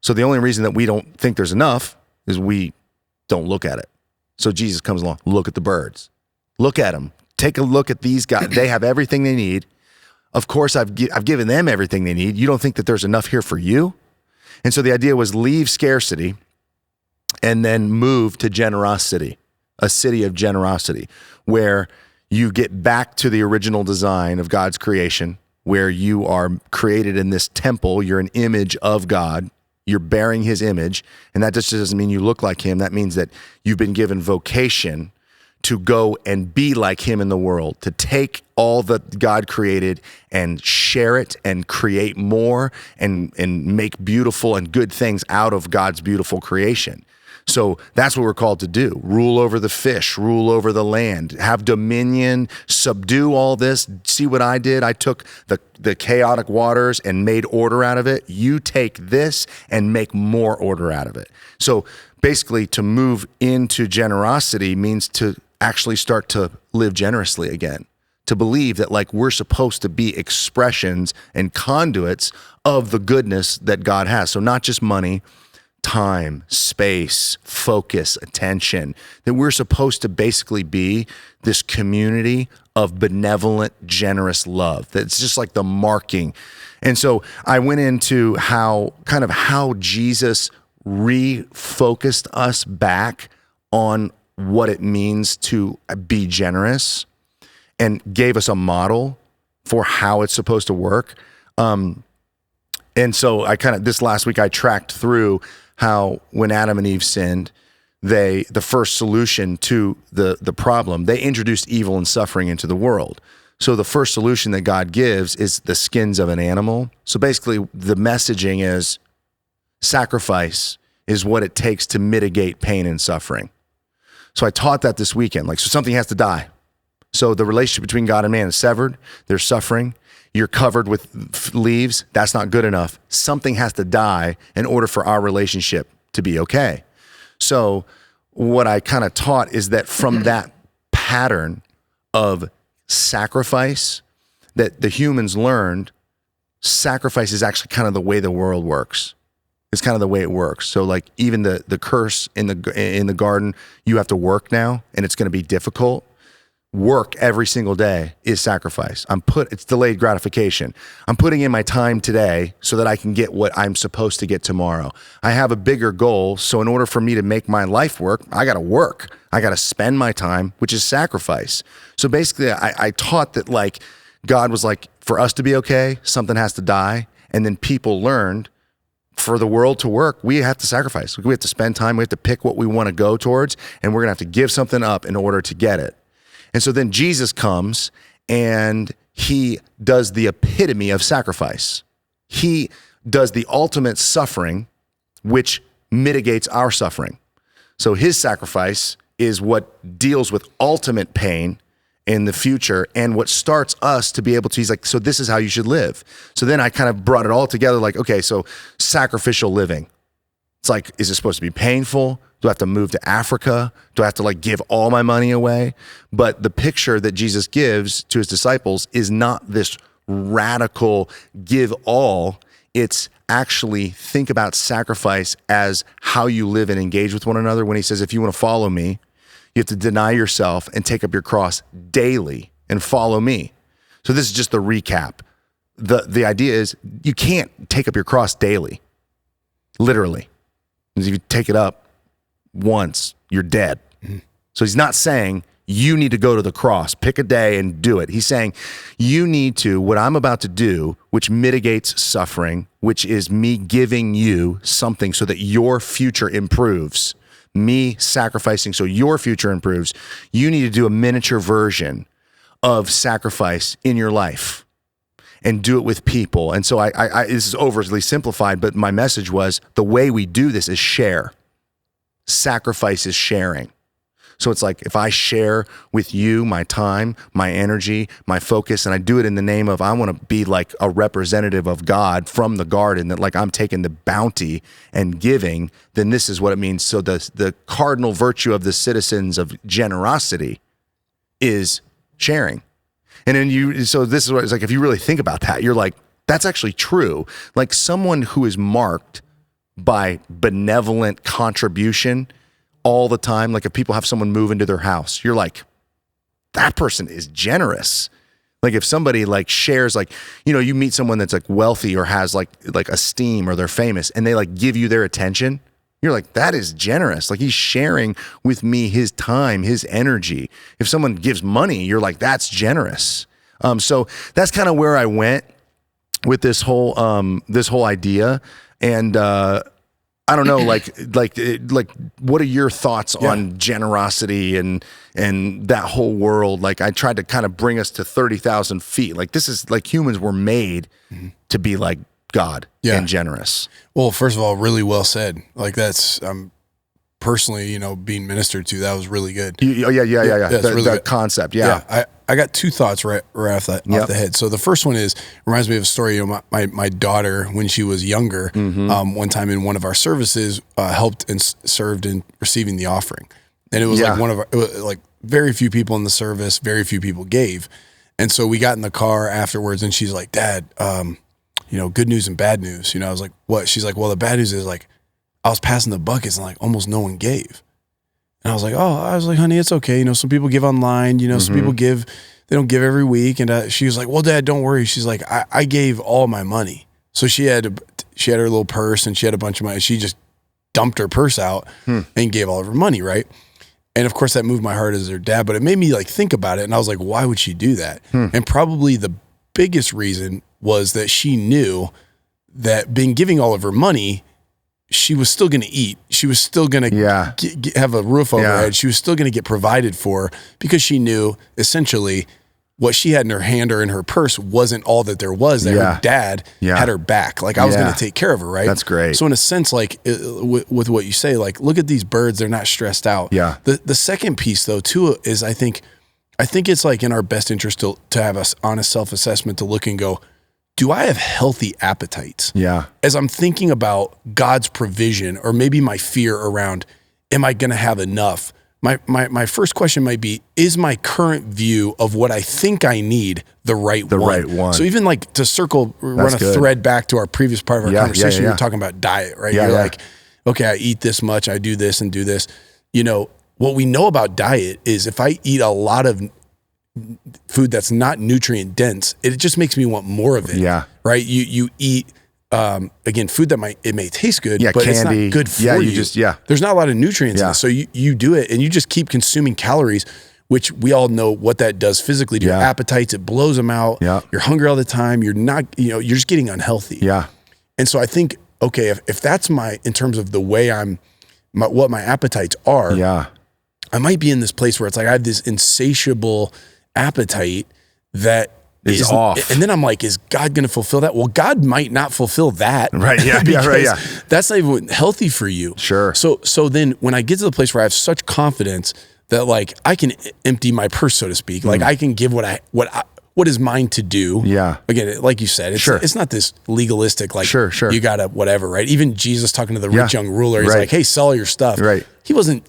So the only reason that we don't think there's enough is we don't look at it. So Jesus comes along, look at the birds. Look at them. Take a look at these guys. They have everything they need. Of course, I've given them everything they need. You don't think that there's enough here for you? And so the idea was leave scarcity and then move to generosity, a city of generosity, where you get back to the original design of God's creation, where you are created in this temple. You're an image of God. You're bearing his image. And that just doesn't mean you look like him. That means that you've been given vocation to go and be like him in the world, to take all that God created and share it and create more and make beautiful and good things out of God's beautiful creation. So that's what we're called to do. Rule over the fish, rule over the land, have dominion, subdue all this. See what I did? I took the chaotic waters and made order out of it. You take this and make more order out of it. So basically, to move into generosity means to actually start to live generously again, to believe that like we're supposed to be expressions and conduits of the goodness that God has. So not just money, time, space, focus, attention, that we're supposed to basically be this community of benevolent, generous love. That's just like the marking. And so I went into how Jesus refocused us back on what it means to be generous and gave us a model for how it's supposed to work. And so this last week I tracked through how when Adam and Eve sinned, the first solution to the problem, they introduced evil and suffering into the world. So the first solution that God gives is the skins of an animal. So basically the messaging is sacrifice is what it takes to mitigate pain and suffering. So I taught that this weekend. So something has to die. So the relationship between God and man is severed. There's suffering. You're covered with leaves. That's not good enough. Something has to die in order for our relationship to be okay. So what I kind of taught is that from that pattern of sacrifice that the humans learned, sacrifice is actually kind of the way the world works. It's kind of the way it works. So even the curse in the garden, you have to work now and it's going to be difficult. Work every single day is sacrifice. It's delayed gratification. I'm putting in my time today so that I can get what I'm supposed to get tomorrow. I have a bigger goal. So in order for me to make my life work, I got to work. I got to spend my time, which is sacrifice. So basically I taught that God was for us to be okay, something has to die. And then people learned for the world to work, we have to sacrifice. We have to spend time. We have to pick what we want to go towards. And we're going to have to give something up in order to get it. And so then Jesus comes and he does the epitome of sacrifice. He does the ultimate suffering, which mitigates our suffering. So his sacrifice is what deals with ultimate pain in the future and what starts us to be able to, he's so this is how you should live. So then I kind of brought it all together okay, so sacrificial living. It's is it supposed to be painful? Do I have to move to Africa? Do I have to give all my money away? But the picture that Jesus gives to his disciples is not this radical give all. It's actually think about sacrifice as how you live and engage with one another. When he says, if you want to follow me, you have to deny yourself and take up your cross daily and follow me. So this is just the recap. The idea is you can't take up your cross daily, literally. If you take it up once, you're dead. Mm-hmm. So he's not saying you need to go to the cross, pick a day and do it. He's saying you need to, what I'm about to do, which mitigates suffering, which is me giving you something so that your future improves, me sacrificing so your future improves. You need to do a miniature version of sacrifice in your life and do it with people. And so I this is overly simplified, but my message was the way we do this is share. Sacrifice is sharing. So it's if I share with you my time, my energy, my focus, and I do it in the name of I want to be a representative of God from the garden, that I'm taking the bounty and giving, then this is what it means. So the cardinal virtue of the citizens of generosity is sharing. And then so this is what it's if you really think about that, you're that's actually true. Someone who is marked by benevolent contribution all the time, if people have someone move into their house, you're that person is generous. If somebody shares, you meet someone that's wealthy or has esteem or they're famous and they give you their attention, you're that is generous. He's sharing with me his time, his energy. If someone gives money, you're that's generous. So that's kind of where I went with this whole idea. And I don't know, what are your thoughts on generosity and that whole world? I tried to kind of bring us to 30,000 feet. This is humans were made to be like God and generous. Well, first of all, really well said. That's personally, being ministered to, that was really good. Yeah. Really the good concept. Yeah. I got two thoughts right off the head. So the first one reminds me of a story. My daughter, when she was younger, one time in one of our services, helped and served in receiving the offering. And it was very few people in the service, very few people gave. And so we got in the car afterwards and she's like, Dad, good news and bad news. I was like, what? She's like, well, the bad news is I was passing the buckets and like almost no one gave. And I was like, honey, it's okay. You know, some people give online, you know, some people give, they don't give every week. And she was like, well, Dad, don't worry. She's like, I gave all my money. So she had her little purse and she had a bunch of money. She just dumped her purse out and gave all of her money, right? And of course that moved my heart as her dad, but it made me like think about it. And I was like, why would she do that? And probably the biggest reason was that she knew that being giving all of her money, she was still going to eat. She was still going to have a roof over her head. She was still going to get provided for because she knew essentially what she had in her hand or in her purse wasn't all that there was, that her dad had her back. Like I was going to take care of her, right? That's great. So in a sense, like with what you say, like look at these birds, they're not stressed out. Yeah. The second piece though too is I think it's like in our best interest to have an honest self-assessment to look and go, do I have healthy appetites? Yeah. As I'm thinking about God's provision or maybe my fear around, am I going to have enough? My first question might be, is my current view of what I think I need the right one? So even like to run a thread back to our previous part of our conversation, we were talking about diet, right? You're like, okay, I eat this much, I do this and do this. You know, what we know about diet is if I eat a lot of food that's not nutrient dense, it just makes me want more of it. Yeah. Right. You eat, again, food that may taste good, but candy. It's not good for you. There's not a lot of nutrients in it. So you do it and you just keep consuming calories, which we all know what that does physically to your appetites. It blows them out. Yeah. You're hungry all the time. You're not, you're just getting unhealthy. Yeah. And so I think, okay, if that's in terms of the way what my appetites are, I might be in this place where it's like, I have this insatiable appetite that is off. And then I'm like, is God going to fulfill that? Well, God might not fulfill that. Right. Yeah. That's not even healthy for you. Sure. So then when I get to the place where I have such confidence that like I can empty my purse, so to speak, like I can give what is mine to do. Yeah. Again, like you said, it's not this legalistic, like you gotta whatever, right? Even Jesus talking to the rich young ruler, he's like, hey, sell all your stuff. Right. He wasn't,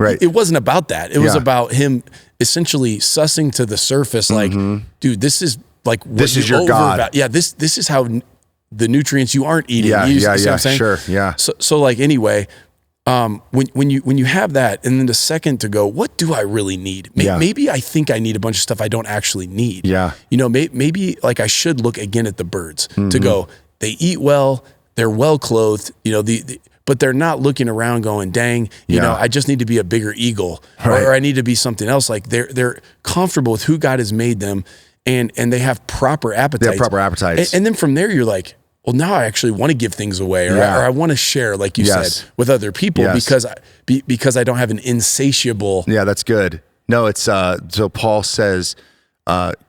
it wasn't about that. It was about him essentially sussing to the surface, like, dude, this is like, this is your God. Yeah. This is how the nutrients you aren't eating. See what I'm saying? Sure. Yeah. So like, anyway, when you have that, and then the second to go, what do I really need? Maybe I think I need a bunch of stuff I don't actually need. Yeah. You know, maybe like I should look again at the birds to go, they eat well, they're well clothed, you know, but they're not looking around going, dang, you know, I just need to be a bigger eagle or I need to be something else. Like they're comfortable with who God has made them and they have proper appetites. They have proper appetites. And then from there you're like, well, now I actually want to give things away or I want to share, like you said, with other people because I don't have an insatiable. Yeah, that's good. No, it's, so Paul says,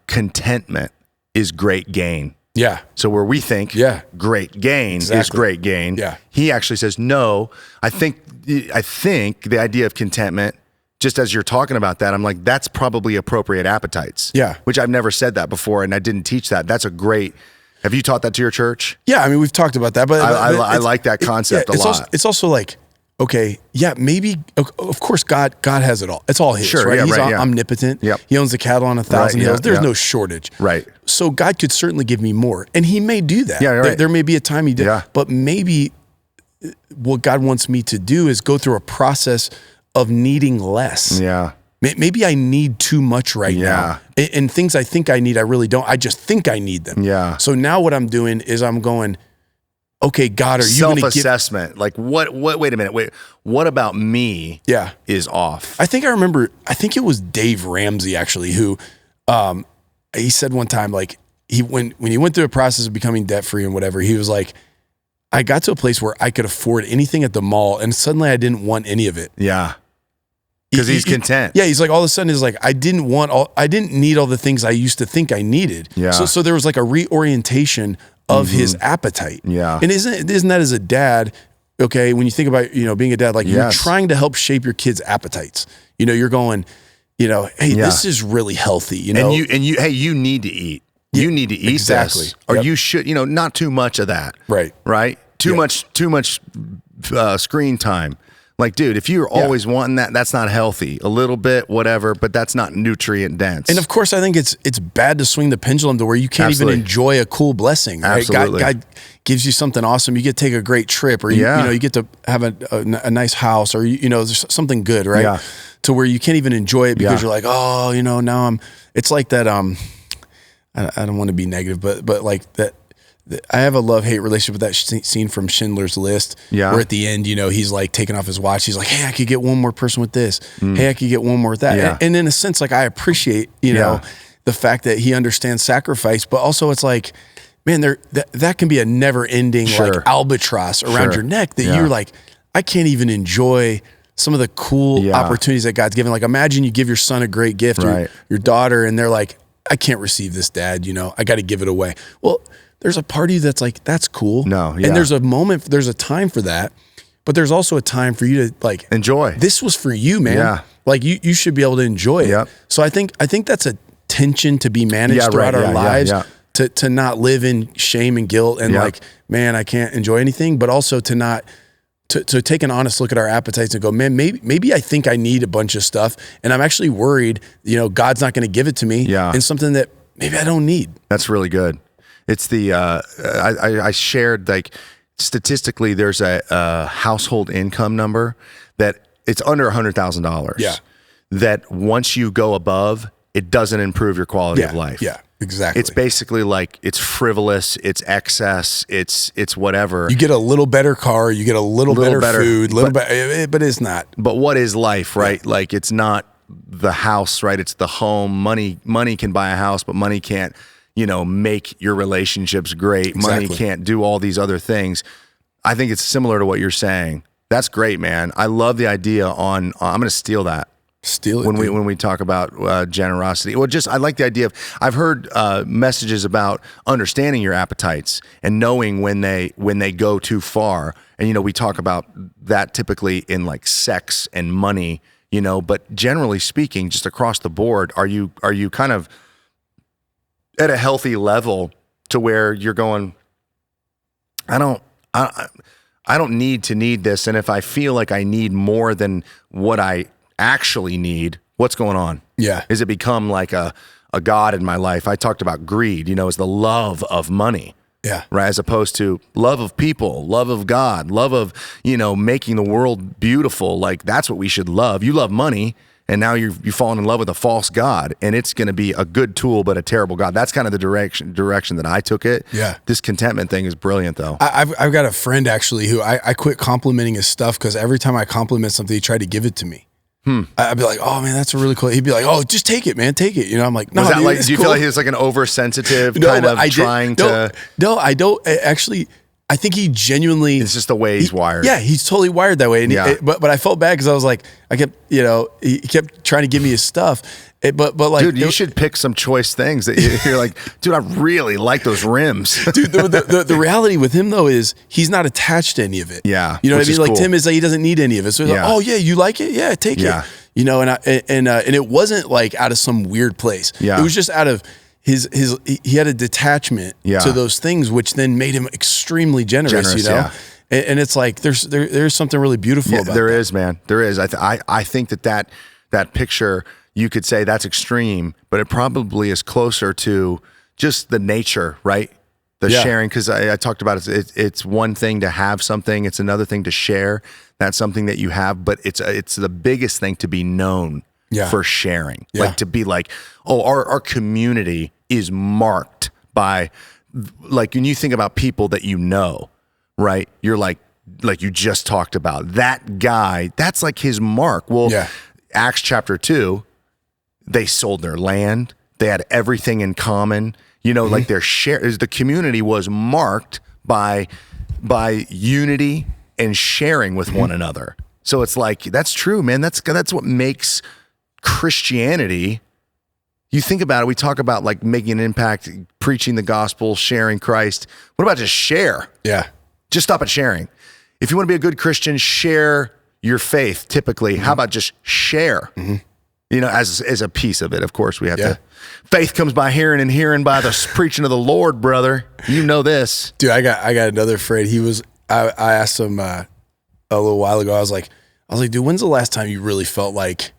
contentment is great gain. Yeah. So where we think great gain is great gain, he actually says, no, I think the idea of contentment, just as you're talking about that, I'm like, that's probably appropriate appetites. Yeah. Which I've never said that before and I didn't teach that. That's a great, have you taught that to your church? Yeah. I mean, we've talked about that, but I like that concept a lot. It's also like, okay, maybe, of course, God has it all. It's all his, right? He's omnipotent. Yep. He owns the cattle on 1,000 hills. There's no shortage. Right. So God could certainly give me more. And he may do that. Yeah, right. There may be a time he did. Yeah. But maybe what God wants me to do is go through a process of needing less. Yeah. Maybe I need too much right now. And things I think I need, I really don't. I just think I need them. Yeah. So now what I'm doing is I'm going, okay, God, are you going to give... Self-assessment. Like wait a minute. What about me is off? I think it was Dave Ramsey actually, who he said one time, like when he went through a process of becoming debt-free and whatever, he was like, I got to a place where I could afford anything at the mall and suddenly I didn't want any of it. Yeah. Because he's content. Yeah, he's like, all of a sudden, he's like, I didn't need all the things I used to think I needed. Yeah. So there was like a reorientation of his appetite. Yeah. And isn't that as a dad, okay, when you think about, being a dad, like you're trying to help shape your kids' appetites. You're going, hey, this is really healthy, And you need to eat. You need to eat this. Or you should, not too much of that. Right. Right? Too much screen time. Like, dude, if you're always wanting that, that's not healthy. A little bit, whatever, but that's not nutrient dense. And of course, I think it's bad to swing the pendulum to where you can't even enjoy a cool blessing. Right? Absolutely. God gives you something awesome. You get to take a great trip, or you get to have a nice house, or there's something good, right? Yeah. To where you can't even enjoy it because you're like, oh, now I'm. It's like that. I don't want to be negative, but like that. I have a love-hate relationship with that scene from Schindler's List, where at the end, he's like taking off his watch. He's like, hey, I could get one more person with this. Hey, I could get one more with that. Yeah. And in a sense, like, I appreciate, the fact that he understands sacrifice, but also it's like, man, that can be a never-ending like albatross around your neck that you're like, I can't even enjoy some of the cool opportunities that God's given. Like, imagine you give your son a great gift, or your daughter, and they're like, I can't receive this, Dad. I got to give it away. Well, there's a part of you that's like, that's cool. And there's a moment, there's a time for that, but there's also a time for you to like enjoy. This was for you, man. Like you should be able to enjoy it. So I think that's a tension to be managed throughout our lives. To not live in shame and guilt and like, man, I can't enjoy anything, but also to not to take an honest look at our appetites and go, man, maybe I think I need a bunch of stuff, and I'm actually worried, God's not going to give it to me, and something that maybe I don't need. That's really good. It's the I shared, like, statistically there's a household income number that it's under $100,000. Yeah. That once you go above, it doesn't improve your quality of life. Yeah, exactly. It's basically like, it's frivolous, it's excess, it's whatever. You get a little better car, you get a little better food, but it's not. But what is life, right? Like, it's not the house, right? It's the home. Money can buy a house, but money can't, make your relationships great. Money can't do all these other things. I think it's similar to what you're saying. That's great, man. I love the idea I'm going to steal that. Steal it when we talk about generosity. Well, I like the idea of, I've heard messages about understanding your appetites and knowing when they go too far. And, we talk about that typically in like sex and money, but generally speaking, just across the board, are you kind of at a healthy level to where you're going, I don't need this. And if I feel like I need more than what I actually need, what's going on? Yeah. Is it become like a God in my life? I talked about greed, is the love of money. Yeah. Right. As opposed to love of people, love of God, love of, making the world beautiful. Like, that's what we should love. You love money, and now you've fallen in love with a false God, and it's going to be a good tool, but a terrible God. That's kind of the direction that I took it. Yeah. This contentment thing is brilliant, though. I've got a friend actually who I quit complimenting his stuff because every time I compliment something, he tried to give it to me. I'd be like, oh man, that's a really cool. He'd be like, oh, just take it, man, take it. I'm like, no. Do you feel like he was like an oversensitive kind of trying to? No, I don't actually. I think he genuinely. It's just the way he's wired. Yeah, he's totally wired that way. And but I felt bad because I was like, he kept trying to give me his stuff. But like, dude, you should pick some choice things that you're like, dude, I really like those rims. Dude, the reality with him though is he's not attached to any of it. Yeah, you know what I mean. Like cool. Tim is like, he doesn't need any of it. So he's like, oh yeah, you like it? Yeah, take it. And it wasn't like out of some weird place. Yeah, it was just out of he had a detachment to those things, which then made him extremely generous. And it's like there's something really beautiful about there that. is, man. There is. I think that picture, you could say that's extreme, but it probably is closer to just the nature, right? The sharing, because I talked about it's one thing to have something, it's another thing to share. That's something that you have, but it's the biggest thing to be known for sharing. Like, to be like, oh, our community is marked by, like, when you think about people that right? You're like you just talked about, that guy, that's like his mark. Well, Acts chapter 2, they sold their land. They had everything in common. Like the community was marked by unity and sharing with one another. So it's like, that's true, man. That's what makes Christianity. You think about it, we talk about like making an impact, preaching the gospel, sharing Christ. What about just share? Yeah. Just stop at sharing. If you want to be a good Christian, share your faith typically. How about just share? As a piece of it. Of course, we have to. Faith comes by hearing, and hearing by the preaching of the Lord, brother. You know this. Dude, I got another friend. I asked him a little while ago, I was like, I was like, dude, when's the last time you really felt like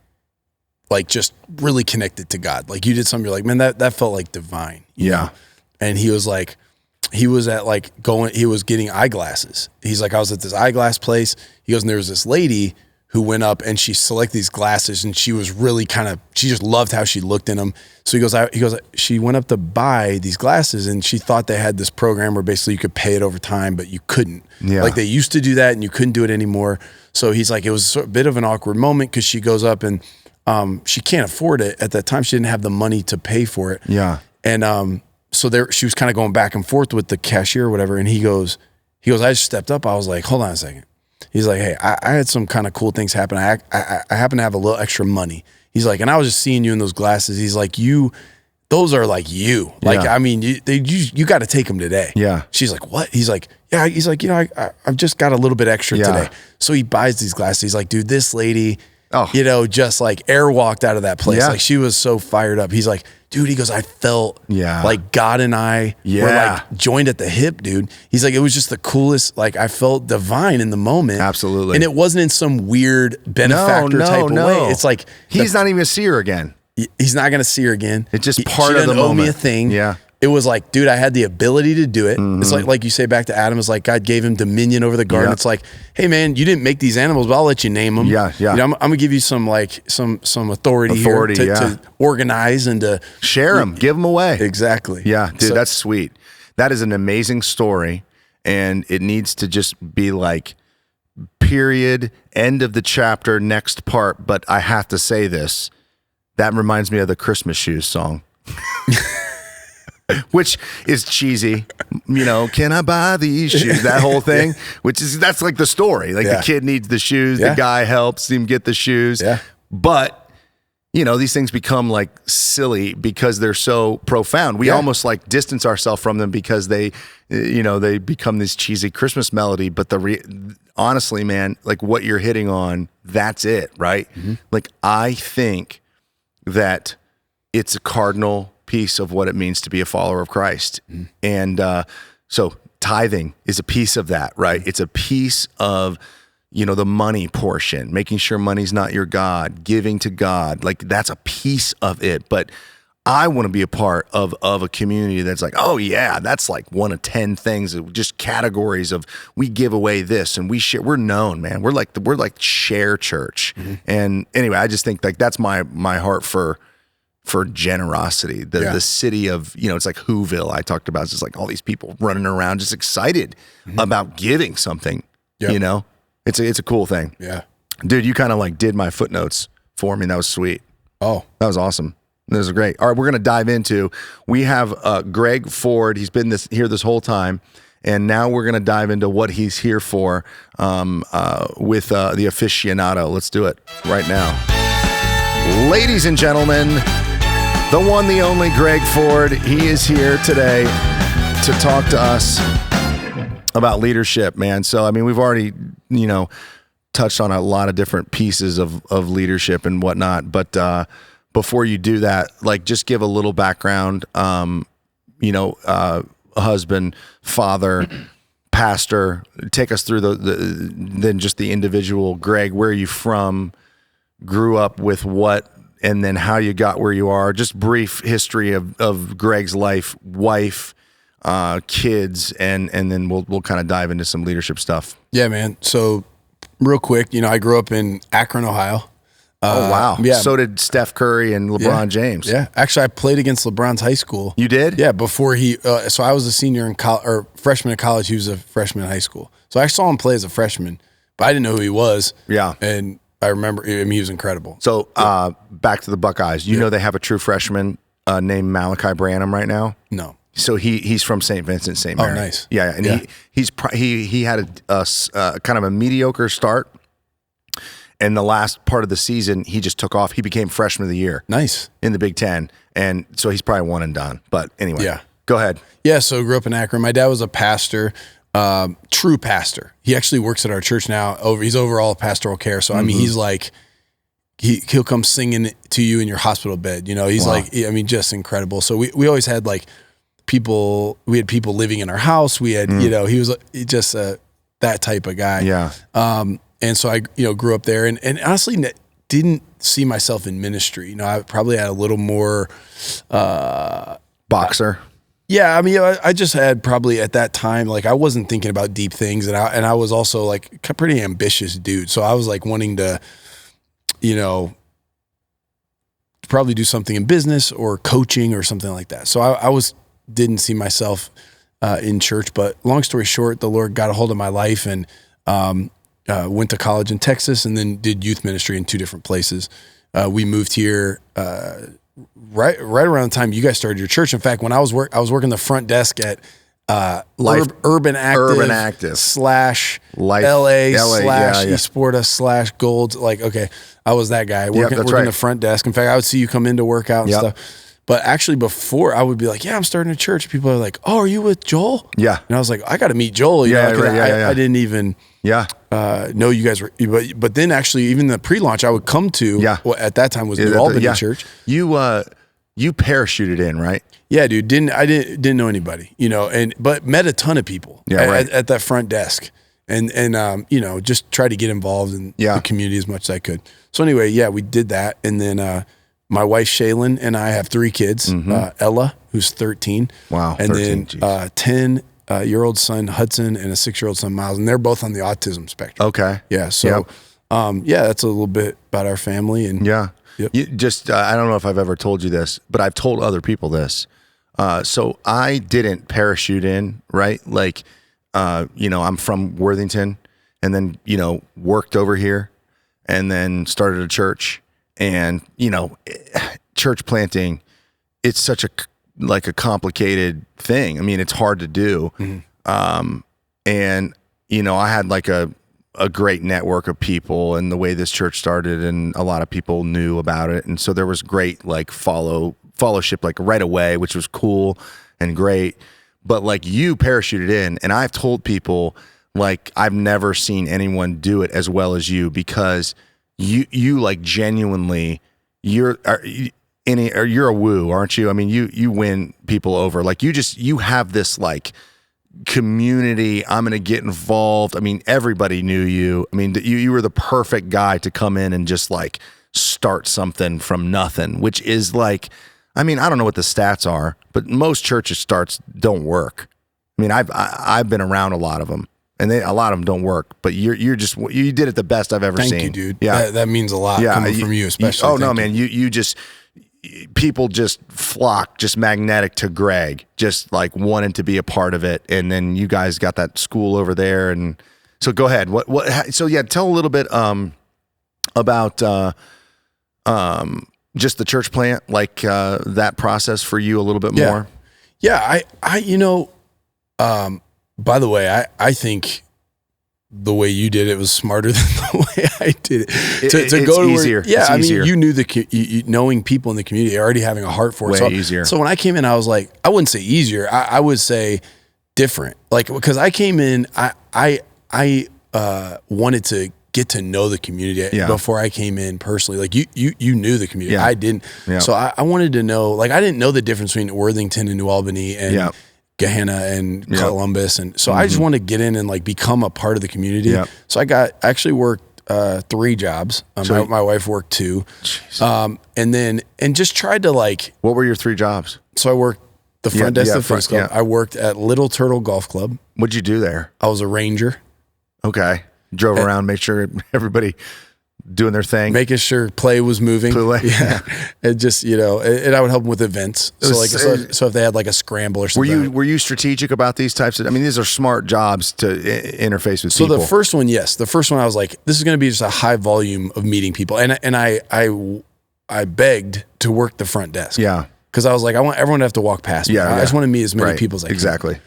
just really connected to God? Like you did something, you're like, man, that felt like divine. You know? And he was like, he was getting eyeglasses. He's like, I was at this eyeglass place. He goes, and there was this lady who went up and she selected these glasses and she was really she just loved how she looked in them. So he goes, she went up to buy these glasses and she thought they had this program where basically you could pay it over time, but you couldn't. Yeah. Like they used to do that and you couldn't do it anymore. So he's like, it was a bit of an awkward moment because she goes up and she can't afford it. At that time, she didn't have the money to pay for it. Yeah. And so she was kind of going back and forth with the cashier or whatever. And he goes, I just stepped up. I was like, hold on a second. He's like, hey, I had some kind of cool things happen. I happen to have a little extra money. He's like, and I was just seeing you in those glasses. He's like, those are like you. Like, I mean, you got to take them today. Yeah. She's like, what? He's like, yeah. He's like, I've just got a little bit extra today. So he buys these glasses. He's like, dude, this lady, just like air walked out of that place. Like she was so fired up. He's like, dude, he goes, I felt like God and I were like joined at the hip, dude. He's like, it was just the coolest. Like I felt divine in the moment. Absolutely. And it wasn't in some weird benefactor type of way. It's like, he's not even gonna see her again. He's not going to see her again. It's just part of the moment. Owe me a thing. Yeah. It was like, dude, I had the ability to do it. Mm-hmm. It's like you say back to Adam, it's like God gave him dominion over the garden. It's like, hey man, you didn't make these animals, but I'll let you name them. Yeah. You know, I'm going to give you some authority here to organize and to share them, give them away. Exactly. Yeah, dude, that's sweet. That is an amazing story. And it needs to just be like, period, end of the chapter, next part. But I have to say this. That reminds me of the Christmas Shoes song, which is cheesy. You know, can I buy these shoes? That whole thing, that's like the story. Like the kid needs the shoes, the guy helps him get the shoes. Yeah. But, you know, these things become like silly because they're so profound. We almost like distance ourselves from them because they become this cheesy Christmas melody. But honestly, man, like what you're hitting on, that's it, right? Mm-hmm. Like I think that it's a cardinal piece of what it means to be a follower of Christ. Mm. And so tithing is a piece of that, right? It's a piece of, the money portion, making sure money's not your God, giving to God. Like that's a piece of it. But I want to be a part of a community that's like, oh yeah, that's like one of 10 things, just categories of we give away this and we share. We're known, man. We're like share church. Mm-hmm. And anyway, I just think like that's my heart for generosity. The city of, it's like Whoville I talked about. It's just like all these people running around just excited about giving something. Yep. It's a cool thing. Yeah. Dude, you kind of like did my footnotes for me. That was sweet. Oh, that was awesome. This is great. All right, we're going to dive into, we have Greg Ford. He's been here this whole time, and now we're going to dive into what he's here for with the aficionado. Let's do it right now. Ladies and gentlemen, the one, the only Greg Ford. He is here today to talk to us about leadership, man. So, I mean, we've already, touched on a lot of different pieces of leadership and whatnot, but before you do that, like just give a little background, husband, father, pastor, take us through then just the individual. Greg, where are you from, grew up with what, and then how you got where you are, just brief history of Greg's life, wife, kids, and then we'll kind of dive into some leadership stuff. Yeah, man. So real quick, I grew up in Akron, Ohio. Oh, wow. Yeah. So did Steph Curry and LeBron James. Yeah. Actually, I played against LeBron's high school. You did? Yeah. Before so I was a senior in college, or freshman in college. He was a freshman in high school. So I saw him play as a freshman, but I didn't know who he was. Yeah. And I remember, he was incredible. So back to the Buckeyes. You know they have a true freshman named Malachi Branham right now? No. So he's from St. Vincent, St. Mary. Oh, nice. Yeah. And he had a kind of a mediocre start. And the last part of the season, he just took off. He became freshman of the year. Nice. In the Big Ten. And so he's probably one and done. But anyway, go ahead. Yeah, so grew up in Akron. My dad was a pastor, true pastor. He actually works at our church now. He's over all pastoral care. So, I mean, he's like, he'll come singing to you in your hospital bed. He's like, just incredible. So we always had like people living in our house. We had, he was just that type of guy. Yeah. And so I, grew up there and honestly didn't see myself in ministry. I probably had a little more, boxer. Yeah. I mean, I just had probably at that time, like I wasn't thinking about deep things and I was also like a pretty ambitious dude. So I was like wanting to, probably do something in business or coaching or something like that. So I didn't see myself in church, but long story short, the Lord got a hold of my life and went to college in Texas and then did youth ministry in 2 different places. We moved here right around the time you guys started your church. In fact, when I was working the front desk at Urban Active slash LA slash Esporta slash Gold. Like, okay, I was that guy working the front desk. In fact, I would see you come in to work out and stuff. But actually before I would be like, yeah, I'm starting a church. People are like, oh, are you with Joel? Yeah. And I was like, I got to meet Joel. I didn't even know you guys were, but then actually even the pre-launch I would come to at that time was New Albany Church. You parachuted in, right? Yeah, dude. Didn't know anybody, but met a ton of people at that front desk and just tried to get involved in the community as much as I could. So anyway, we did that. And then, my wife, Shaylin, and I have 3 kids, Ella, who's 13. Wow. And 13, then 10-year-old son, Hudson, and a 6-year-old son, Miles. And they're both on the autism spectrum. Okay. Yeah. So, that's a little bit about our family. And You just, I don't know if I've ever told you this, but I've told other people this. So I didn't parachute in, right? Like, I'm from Worthington and then, worked over here and then started a church and, church planting, it's such a complicated thing. I mean, it's hard to do. Mm-hmm. And, I had like a great network of people and the way this church started and a lot of people knew about it. And so there was great like fellowship like right away, which was cool and great. But like you parachuted in and I've told people like I've never seen anyone do it as well as you because you like genuinely you're a woo, aren't you? I mean, you win people over. Like you have this like community. I'm going to get involved. I mean, everybody knew you. I mean, you were the perfect guy to come in and just like start something from nothing, which is like, I mean, I don't know what the stats are, but most churches starts don't work. I mean, I've been around a lot of them and a lot of them don't work, but you did it the best I've ever seen. Thank you, dude. Yeah. That means a lot coming from you, especially. Man, you just, people just flock, just magnetic to Greg, just like wanting to be a part of it. And then you guys got that school over there. And so go ahead. So tell a little bit, about, just the church plant, like, that process for you a little bit more. Yeah. By the way, I think the way you did it was smarter than the way I did it. It's go to easier. Yeah, I mean, you knew knowing people in the community, already having a heart for it. Way easier. So when I came in, I was like, I wouldn't say easier. I would say different. Like because I came in, I wanted to get to know the community before I came in personally. Like you knew the community, I didn't. Yeah. So I wanted to know. Like I didn't know the difference between Worthington and New Albany and Gahanna and Columbus. And so I just want to get in and like become a part of the community. Yep. So I actually worked 3 jobs. My wife worked 2. And just tried to like. What were your 3 jobs? So I worked the front desk of the Friends Club. I worked at Little Turtle Golf Club. What'd you do there? I was a ranger. Okay. Drove around, made sure everybody doing their thing, making sure play was moving. Yeah. And just, and I would help them with events. So if they had like a scramble or something. Were you strategic about these types of, I mean, these are smart jobs to interface with people. So the first one, yes. The first one I was like, this is going to be just a high volume of meeting people. And I begged to work the front desk. Yeah. Cause I was like, I want everyone to have to walk past me. I just want to meet as many people as I can. Exactly.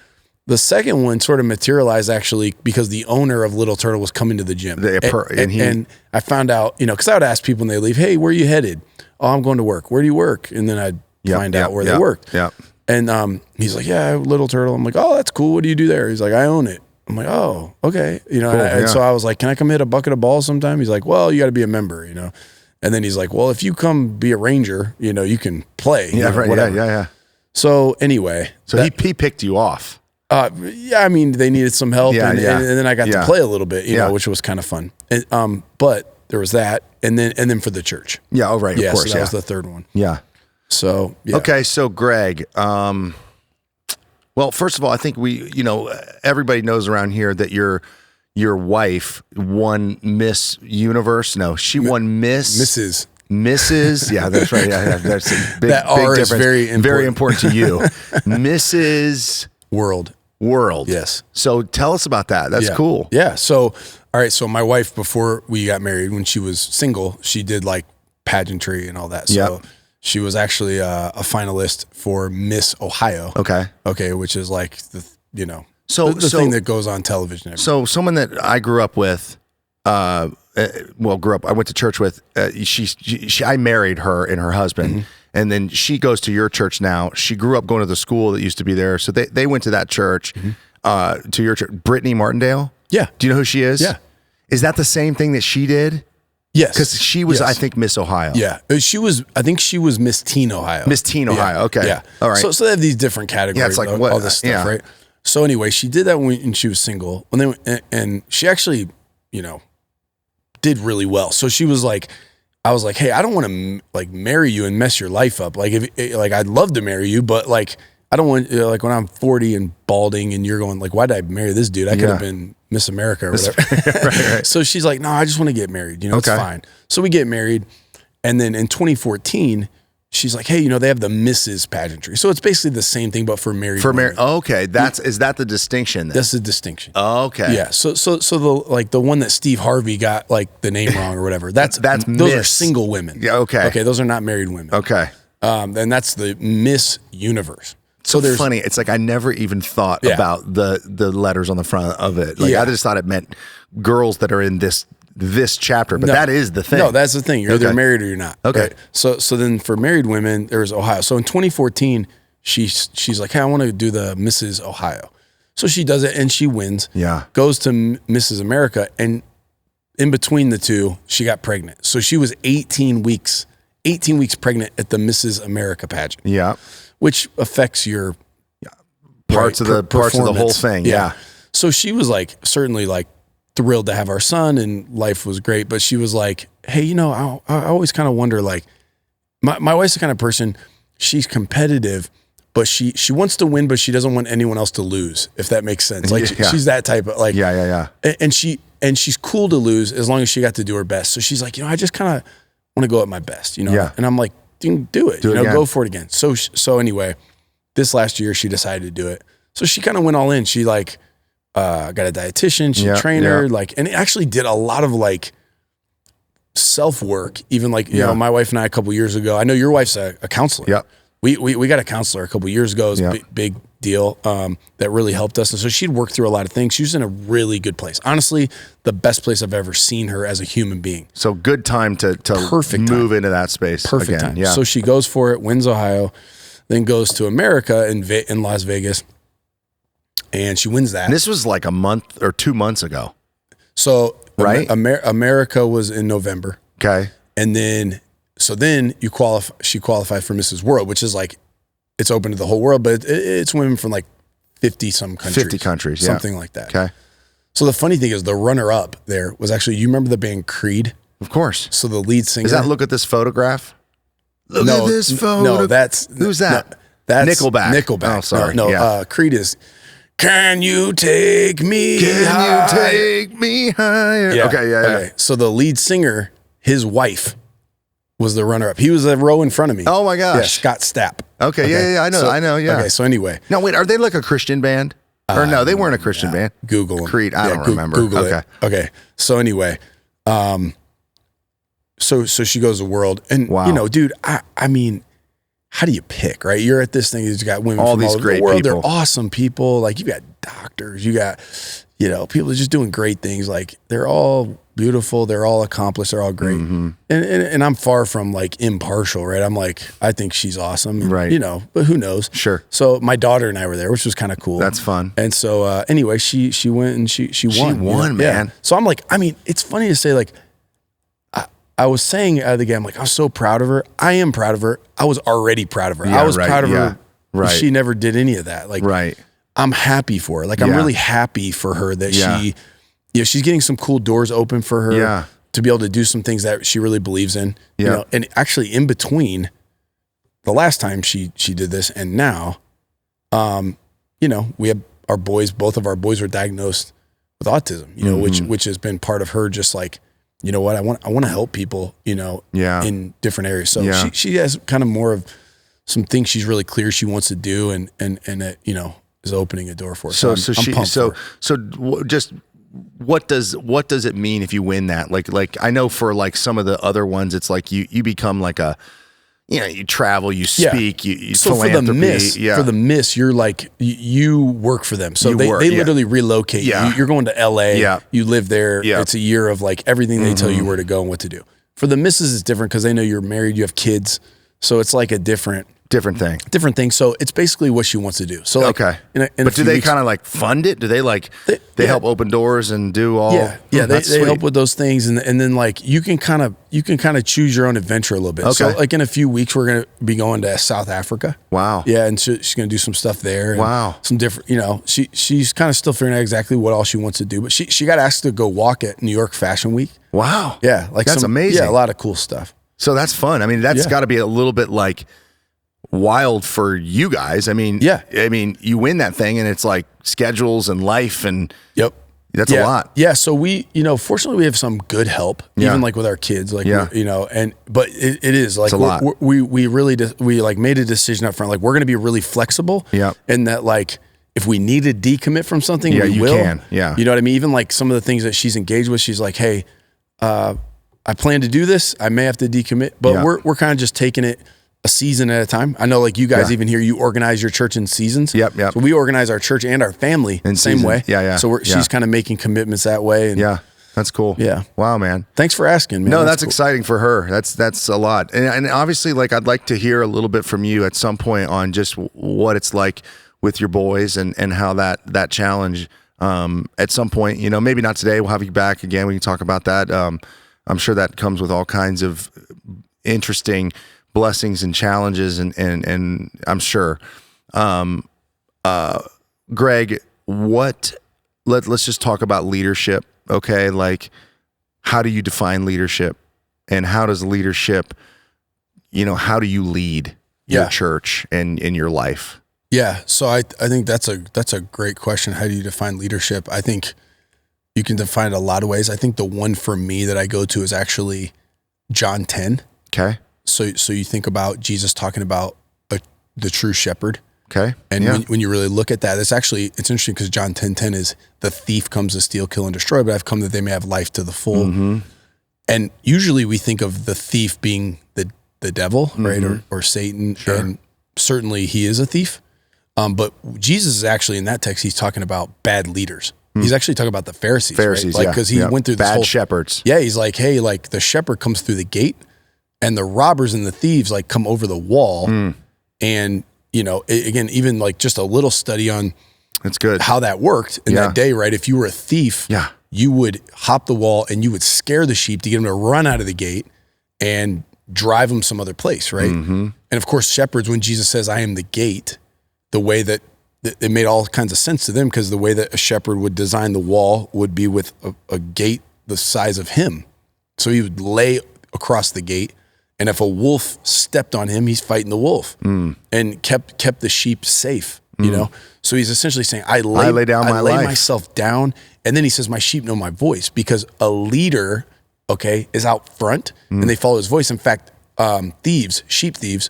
The second one sort of materialized actually because the owner of Little Turtle was coming to the gym. And I found out, because I would ask people when they leave, hey, where are you headed? Oh, I'm going to work. Where do you work? And then I'd find out where they worked. Yeah. And he's like, yeah, Little Turtle. I'm like, oh, that's cool. What do you do there? He's like, I own it. I'm like, oh, okay. Cool, and so I was like, can I come hit a bucket of balls sometime? He's like, well, you got to be a member, And then he's like, well, if you come be a ranger, you can play. Yeah, right. Whatever. Yeah. So anyway. So he picked you off. Yeah, I mean, they needed some help, and then I got to play a little bit, you know, which was kind of fun. And, but there was that, and then for the church. Yeah, oh, right, of course. So that was the third one. Yeah. So, Okay, so Greg, well, first of all, I think everybody knows around here that your wife won Miss Universe. No, she won Mrs. Yeah, that's right. Yeah, that's a big, that R big is difference. Very important to you. Mrs. World. Yes. So tell us about that. That's cool. Yeah. So, all right. So my wife, before we got married, when she was single, she did like pageantry and all that. So she was actually a finalist for Miss Ohio. Okay. Which is like the thing that goes on television. So someone that I grew up with, I went to church with, I married her and her husband, and then she goes to your church now. She grew up going to the school that used to be there. So they went to that church, to your church. Brittany Martindale? Yeah. Do you know who she is? Yeah. Is that the same thing that she did? Yes. Because she was, I think, Miss Ohio. Yeah. I think she was Miss Teen Ohio. Miss Teen Ohio. Okay. Yeah. All right. So they have these different categories. Yeah, it's like what? All this stuff, right? So anyway, she did that when she was single. And she actually, did really well. So she was like, I was like, hey, I don't want to like marry you and mess your life up. Like I'd love to marry you, but like, I don't want like when I'm 40 and balding and you're going like, why did I marry this dude? I could have been Miss America or whatever. right. So she's like, no, I just want to get married. It's fine. So we get married. And then in 2014, she's like, hey, they have the Mrs. pageantry. So it's basically the same thing, but for married women. Okay. Is that the distinction then? That's the distinction. Okay. Yeah. So the one that Steve Harvey got like the name wrong or whatever. Those are single women. Yeah. Okay. Okay. Those are not married women. Okay. And that's the Miss Universe. So there's funny. It's like I never even thought about the letters on the front of it. Like I just thought it meant girls that are in this chapter, but that is the thing. No, that's the thing. You're either married or you're not. Okay. Right? So then for married women, there's Ohio. So in 2014, she's like, hey, I want to do the Mrs. Ohio. So she does it and she wins. Yeah. Goes to Mrs. America, and in between the two, she got pregnant. So she was 18 weeks pregnant at the Mrs. America pageant. Yeah. Which affects your parts of the whole thing. Yeah. So she was like certainly like thrilled to have our son and life was great, but she was like, hey, I always kind of wonder, like my wife's the kind of person, she's competitive, but she wants to win, but she doesn't want anyone else to lose, if that makes sense. Like she's that type of like, and she's cool to lose as long as she got to do her best. So she's like, I just kind of want to go at my best, and I'm like, do it, go for it again. So anyway, this last year she decided to do it. So she kind of went all in. She like, got a dietitian, she trained her, like, and it actually did a lot of like self-work, even like, my wife and I a couple years ago, I know your wife's a counselor. Yeah. We got a counselor a couple years ago. It was a big deal that really helped us. And so she'd worked through a lot of things. She was in a really good place. Honestly, the best place I've ever seen her as a human being. So good time to move into that space. Perfect again. time. Yeah. So she goes for it, wins Ohio, then goes to America in Las Vegas. And she wins that. And this was like a month or 2 months ago. So right? America was in November. Okay. And then she qualified for Mrs. World, which is like, it's open to the whole world, but it's women from like 50 some countries. 50 countries, something like that. Okay. So the funny thing is the runner up there was actually, you remember the band Creed? Of course. So the lead singer. Is that Look at This Photograph? Look at this photo. No, that's. Who's that? No, that's Nickelback. Nickelback. Oh, sorry. No, Creed is, Can you take me higher? Can you take me higher? Yeah. Okay, yeah. Okay. So the lead singer, his wife, was the runner-up. He was a row in front of me. Oh my gosh. Yeah, Scott Stapp. Okay, yeah, I know, yeah. Okay, so anyway. No, wait, are they like a Christian band? Or no, they weren't a Christian band. Google them. Creed, I don't remember. Google it. Okay, so anyway, so she goes to World, and dude, I mean, how do you pick, right? You're at this thing, you've got women all from these all over great the world. people. They're awesome people. Like, you got doctors, you got, people just doing great things. Like, they're all beautiful, they're all accomplished, they're all great. Mm-hmm. And I'm far from like impartial, right? I'm like, I think she's awesome, and, right? But who knows? Sure. So my daughter and I were there, which was kind of cool. That's fun. And so anyway, she went and she won. She won, man. Yeah. So I'm like, I mean, it's funny to say, like, I was saying out of the game, like, I was so proud of her. I am proud of her. I was already proud of her. Yeah, I was right, proud of her. Right. She never did any of that. Like, right. I'm happy for her. Like I'm really happy for her that she, she's getting some cool doors open for her to be able to do some things that she really believes in. You know, and actually in between the last time she did this and now, you know, we have our boys, both of our boys were diagnosed with autism, you know, which has been part of her just like, you know what, I want to help people, you know, in different areas. So she has kind of more of some things she's really clear she wants to do and it, you know, is opening a door for us. Just what does it mean if you win that? Like I know for like some of the other ones, it's like you become like a, you know, you travel, you speak, you so philanthropy. For the miss, you're like, you work for them. So they literally relocate you. You're going to LA, you live there. It's a year of like everything they tell you where to go and what to do. For the misses, it's different because they know you're married, you have kids. So it's like a different thing. So it's basically what she wants to do. So like, but do they kind of like fund it? Do they like, they help open doors and do all? They help with those things. And then like, you can kind of choose your own adventure a little bit. So like in a few weeks, we're going to be going to South Africa. Wow. Yeah. And she's going to do some stuff there. Wow. Some different, you know, she's kind of still figuring out exactly what all she wants to do, but she got asked to go walk at New York Fashion Week. Wow. Yeah. Like that's amazing. Yeah. A lot of cool stuff. So that's fun. I mean, that's got to be a little bit like wild for you guys. I mean, you win that thing and it's like schedules and life and that's a lot. Yeah. So we, you know, fortunately we have some good help, even like with our kids, like, you know, but it is like, we really like made a decision up front. Like we're going to be really flexible and that like, if we need to decommit from something, we will. Can. Yeah. You know what I mean? Even like some of the things that she's engaged with, she's like, hey, I plan to do this. I may have to decommit, but we're kind of just taking it a season at a time. I know like you guys even here, you organize your church in seasons. So we organize our church and our family in the same way. So she's kind of making commitments that way. And that's cool. Yeah. Wow, man. Thanks for asking, man. No, that's cool. Exciting for her. That's a lot. And obviously like, I'd like to hear a little bit from you at some point on just what it's like with your boys and how that challenge, at some point, you know, maybe not today, we'll have you back again. We can talk about that. I'm sure that comes with all kinds of interesting blessings and challenges and I'm sure. Greg, let's just talk about leadership. Okay. Like how do you define leadership and how does leadership, you know, how do you lead your church and in your life? Yeah. So I think that's a great question. How do you define leadership? I think you can define it a lot of ways. I think the one for me that I go to is actually John 10. Okay. So you think about Jesus talking about the true shepherd. Okay. And when you really look at that, it's interesting because John 10:10 is the thief comes to steal, kill, and destroy, but I've come that they may have life to the full. And usually we think of the thief being the devil, right? Or Satan. Sure. And certainly he is a thief. But Jesus is actually in that text, he's talking about bad leaders. He's actually talking about the Pharisees, right? Like, because he went through this bad shepherds. Yeah, he's like, hey, like the shepherd comes through the gate, and the robbers and the thieves like come over the wall. And you know, again, even like just a little study on that's good how that worked in that day, right? If you were a thief, you would hop the wall and you would scare the sheep to get them to run out of the gate and drive them some other place, right? And of course, shepherds, when Jesus says, "I am the gate," the way that it made all kinds of sense to them, because the way that a shepherd would design the wall would be with a gate the size of him. So he would lay across the gate, and if a wolf stepped on him, he's fighting the wolf and kept the sheep safe, you know? So he's essentially saying, I lay down my life. Myself down. And then he says, my sheep know my voice, because a leader, is out front and they follow his voice. In fact, sheep thieves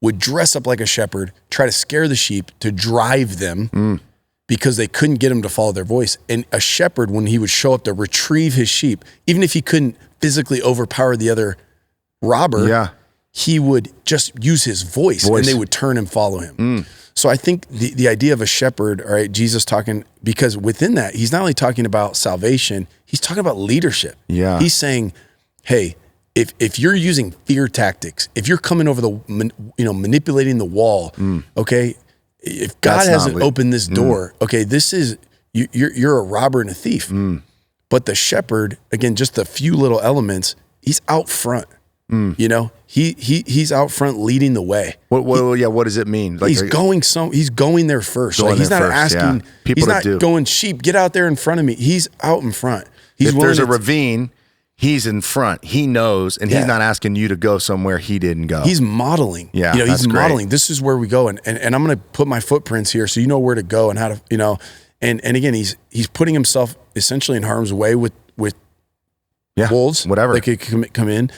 would dress up like a shepherd, try to scare the sheep to drive them because they couldn't get them to follow their voice. And a shepherd, when he would show up to retrieve his sheep, even if he couldn't physically overpower the other robber, he would just use his voice and they would turn and follow him. So I think the idea of a shepherd, all right, Jesus talking, because within that, he's not only talking about salvation, he's talking about leadership. He's saying, hey, if you're using fear tactics, if you're coming over manipulating the wall, if God hasn't opened this door, this is, you're a robber and a thief. But the shepherd, again, just a few little elements, he's out front. You know, he's out front leading the way. What does it mean? Like, he's going there first. Going like he's there not first, asking people he's to not do. going, sheep, get out there in front of me. He's out in front. If there's a ravine, he's in front. He knows, and he's not asking you to go somewhere he didn't go. He's modeling. Yeah, you know, he's great. modeling. This is where we go, and I'm going to put my footprints here, so you know where to go and how to, you know. And again, he's putting himself essentially in harm's way with wolves, whatever that could come in.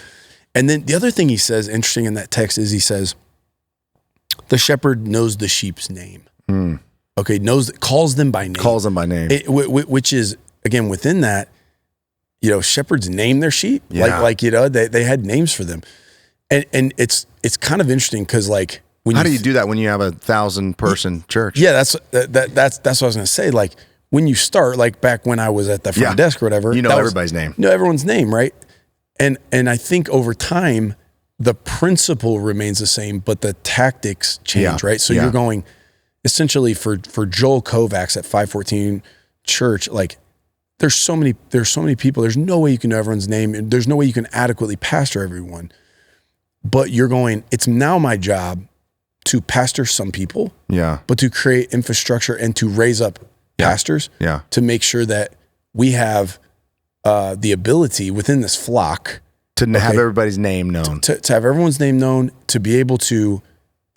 And then the other thing he says, interesting in that text, is he says, the shepherd knows the sheep's name. Okay, calls them by name. Which is, again, within that, you know, shepherds name their sheep. Like you know, they had names for them. And it's kind of interesting because, like, how do you do that when you have 1,000-person church? Yeah, that's what I was going to say. Like, when you start, like back when I was at the front desk or whatever, you know everybody's name. You know everyone's name, right? And I think over time, the principle remains the same, but the tactics change, right? So you're going, essentially for Joel Kovacs at 514 Church, like there's so many people. There's no way you can know everyone's name, and there's no way you can adequately pastor everyone. But you're going, it's now my job to pastor some people, but to create infrastructure and to raise up pastors, to make sure that we have the ability within this flock to have everybody's name known, to have everyone's name known, to be able to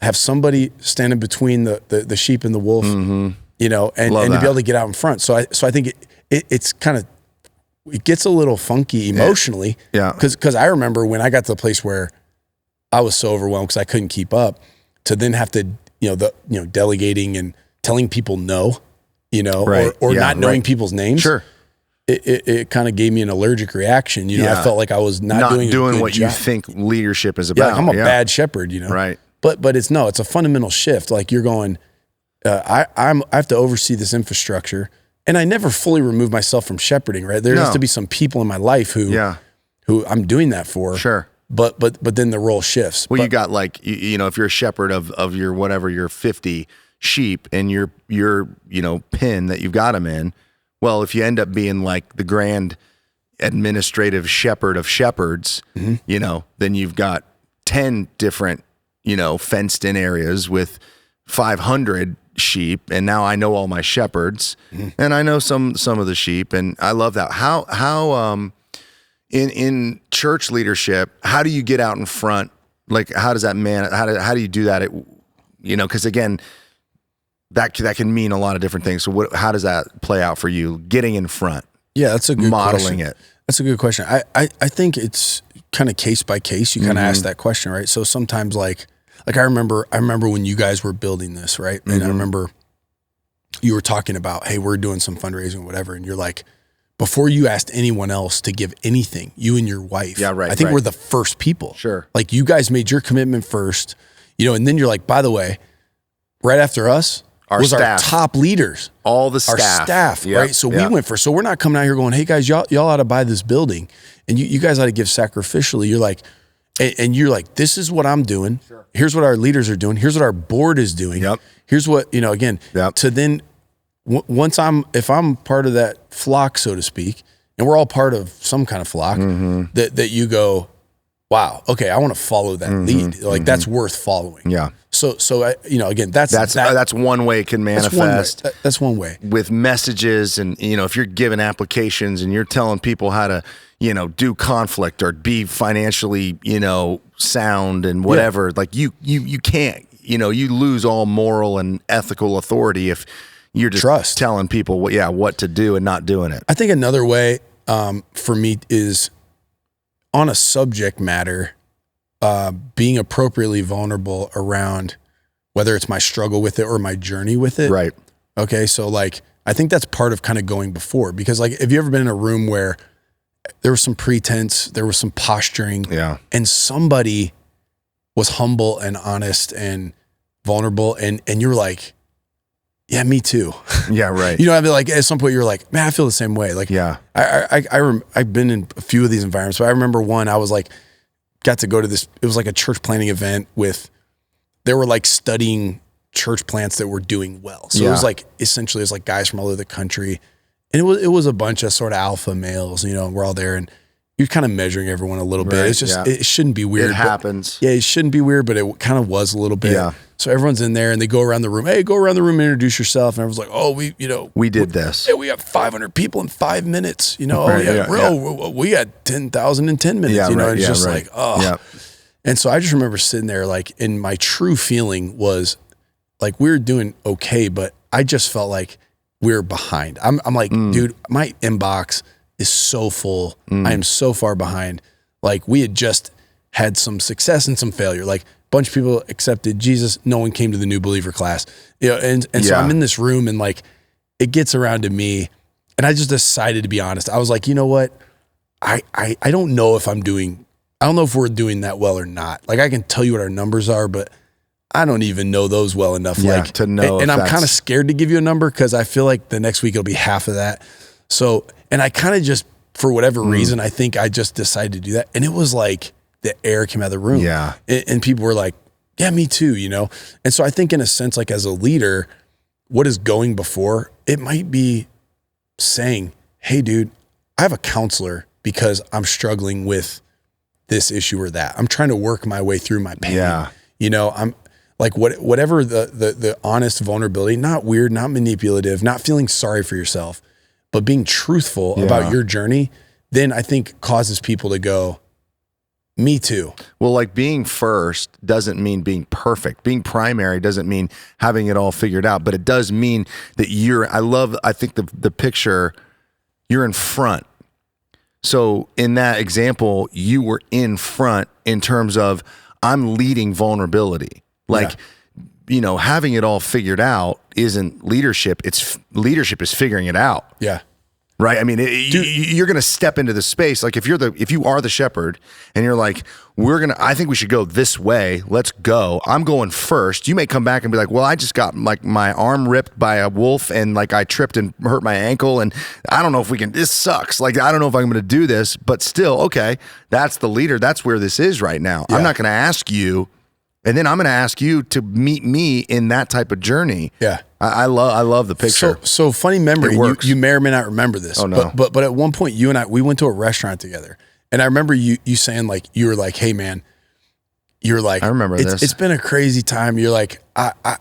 have somebody standing between the sheep and the wolf, you know, and to be able to get out in front. So I think it's kind of, it gets a little funky emotionally, because I remember when I got to the place where I was so overwhelmed because I couldn't keep up, to then have to, delegating and telling people no, or not knowing people's names. Sure. It kind of gave me an allergic reaction. I felt like I was not doing what job. You think leadership is about. Like I'm a bad shepherd, Right. But it's a fundamental shift. Like you're going, I have to oversee this infrastructure, and I never fully remove myself from shepherding. Right. There has to be some people in my life who I'm doing that for. Sure. But then the role shifts. Well, you got like, if you're a shepherd of your, whatever, your 50 sheep and your pen that you've got them in. Well, if you end up being like the grand administrative shepherd of shepherds, then you've got 10 different, fenced in areas with 500 sheep. And now I know all my shepherds and I know some of the sheep. And I love that. How in church leadership, how do you get out in front? Like, how does that how do you do that? Cause again, that can mean a lot of different things. So how does that play out for you, getting in front? Yeah, that's a good modeling question. It. That's a good question. I think it's kind of case by case. You kind of ask that question, right? So sometimes like I remember when you guys were building this, right? And I remember you were talking about, hey, we're doing some fundraising, whatever. And you're like, before you asked anyone else to give anything, you and your wife, I think we're the first people. Sure. Like you guys made your commitment first, and then you're like, by the way, right after us, our top leaders, all the staff, our staff, right? So we went first. So we're not coming out here going, hey guys, y'all ought to buy this building, and you guys ought to give sacrificially. You're like, and you're like, this is what I'm doing. Sure. Here's what our leaders are doing. Here's what our board is doing. Yep. Here's what to then if I'm part of that flock, so to speak, and we're all part of some kind of flock, that you go, wow, okay, I want to follow that lead. Like that's worth following. Yeah. So again, that's one way it can manifest. That's one way. With messages, and if you're giving applications and you're telling people how to do conflict or be financially sound and whatever, like you can't you lose all moral and ethical authority if you're just telling people what to do and not doing it. I think another way for me is on a subject matter, being appropriately vulnerable around whether it's my struggle with it or my journey with it. Right. Okay. So like, I think that's part of kind of going before, because like, have you ever been in a room where there was some pretense, there was some posturing, and somebody was humble and honest and vulnerable, and you're like, yeah, me too. Yeah, right. I'd be like, at some point you're like, man, I feel the same way. Like, I've been in a few of these environments, but I remember one, I was like, got to go to this, it was like a church planting event they were like studying church plants that were doing well. So it was like, essentially it was like guys from all over the country. And it was a bunch of sort of alpha males, we're all there. And, you're kind of measuring everyone a little bit. It's just, it shouldn't be weird. It happens. Yeah, it shouldn't be weird, but it kind of was a little bit. Yeah. So everyone's in there and they go around the room. Hey, go around the room and introduce yourself. And everyone's like, oh, we did this. Yeah, we got 500 people in 5 minutes. We got 10,000 in 10 minutes. It's just like, oh. Yeah. And so I just remember sitting there, like, and my true feeling was like, we were doing okay, but I just felt like we were behind. I'm like, dude, my inbox is so full. I am so far behind. Like, we had just had some success and some failure. Like, a bunch of people accepted Jesus. No one came to the new believer class. And so I'm in this room and like, it gets around to me and I just decided to be honest. I was like, you know what? I don't know if I don't know if we're doing that well or not. Like, I can tell you what our numbers are, but I don't even know those well enough. To know. And I'm kind of scared to give you a number because I feel like the next week it'll be half of that. So, and I kind of just, for whatever reason, I think I just decided to do that. And it was like the air came out of the room. Yeah. And people were like, yeah, me too, And so I think in a sense, like as a leader, what is going before, it might be saying, hey, dude, I have a counselor because I'm struggling with this issue or that. I'm trying to work my way through my pain. Yeah. I'm like, whatever the honest vulnerability, not weird, not manipulative, not feeling sorry for yourself, but being truthful about your journey, then I think causes people to go, me too. Well, like being first doesn't mean being perfect. Being primary doesn't mean having it all figured out, but it does mean that I think the picture, you're in front. So in that example, you were in front in terms of I'm leading vulnerability. Like, having it all figured out isn't leadership. Leadership is figuring it out. Yeah. Right. I mean, you're going to step into the space. Like if you are the shepherd and you're like, I think we should go this way. Let's go. I'm going first. You may come back and be like, well, I just got like my arm ripped by a wolf and like I tripped and hurt my ankle. And I don't know if this sucks. Like, I don't know if I'm going to do this, but still, okay. That's the leader. That's where this is right now. Yeah. I'm not going to ask you. And then I'm going to ask you to meet me in that type of journey. Yeah. I love the picture. So funny memory. You may or may not remember this. Oh, no. But at one point, you and I, we went to a restaurant together. And I remember you saying like, you were like, hey man, you're like, I remember this. It's been a crazy time. You're like, I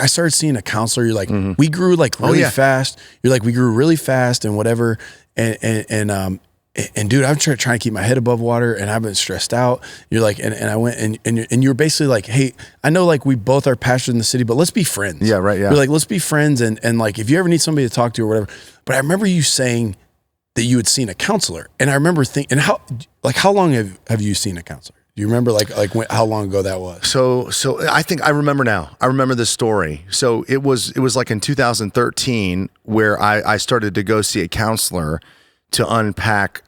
started seeing a counselor. You're like, we grew like really fast. You're like, we grew really fast and whatever. And dude, I'm trying to keep my head above water and I've been stressed out. You're like, and I went and you're basically like, hey, I know like we both are pastors in the city, but let's be friends. Yeah, right. Yeah. You're like, let's be friends. And like, if you ever need somebody to talk to or whatever, but I remember you saying that you had seen a counselor. And I remember thinking, and how long have you seen a counselor? Do you remember how long ago that was? So I think I remember now. I remember this story. So it was like in 2013 where I started to go see a counselor to unpack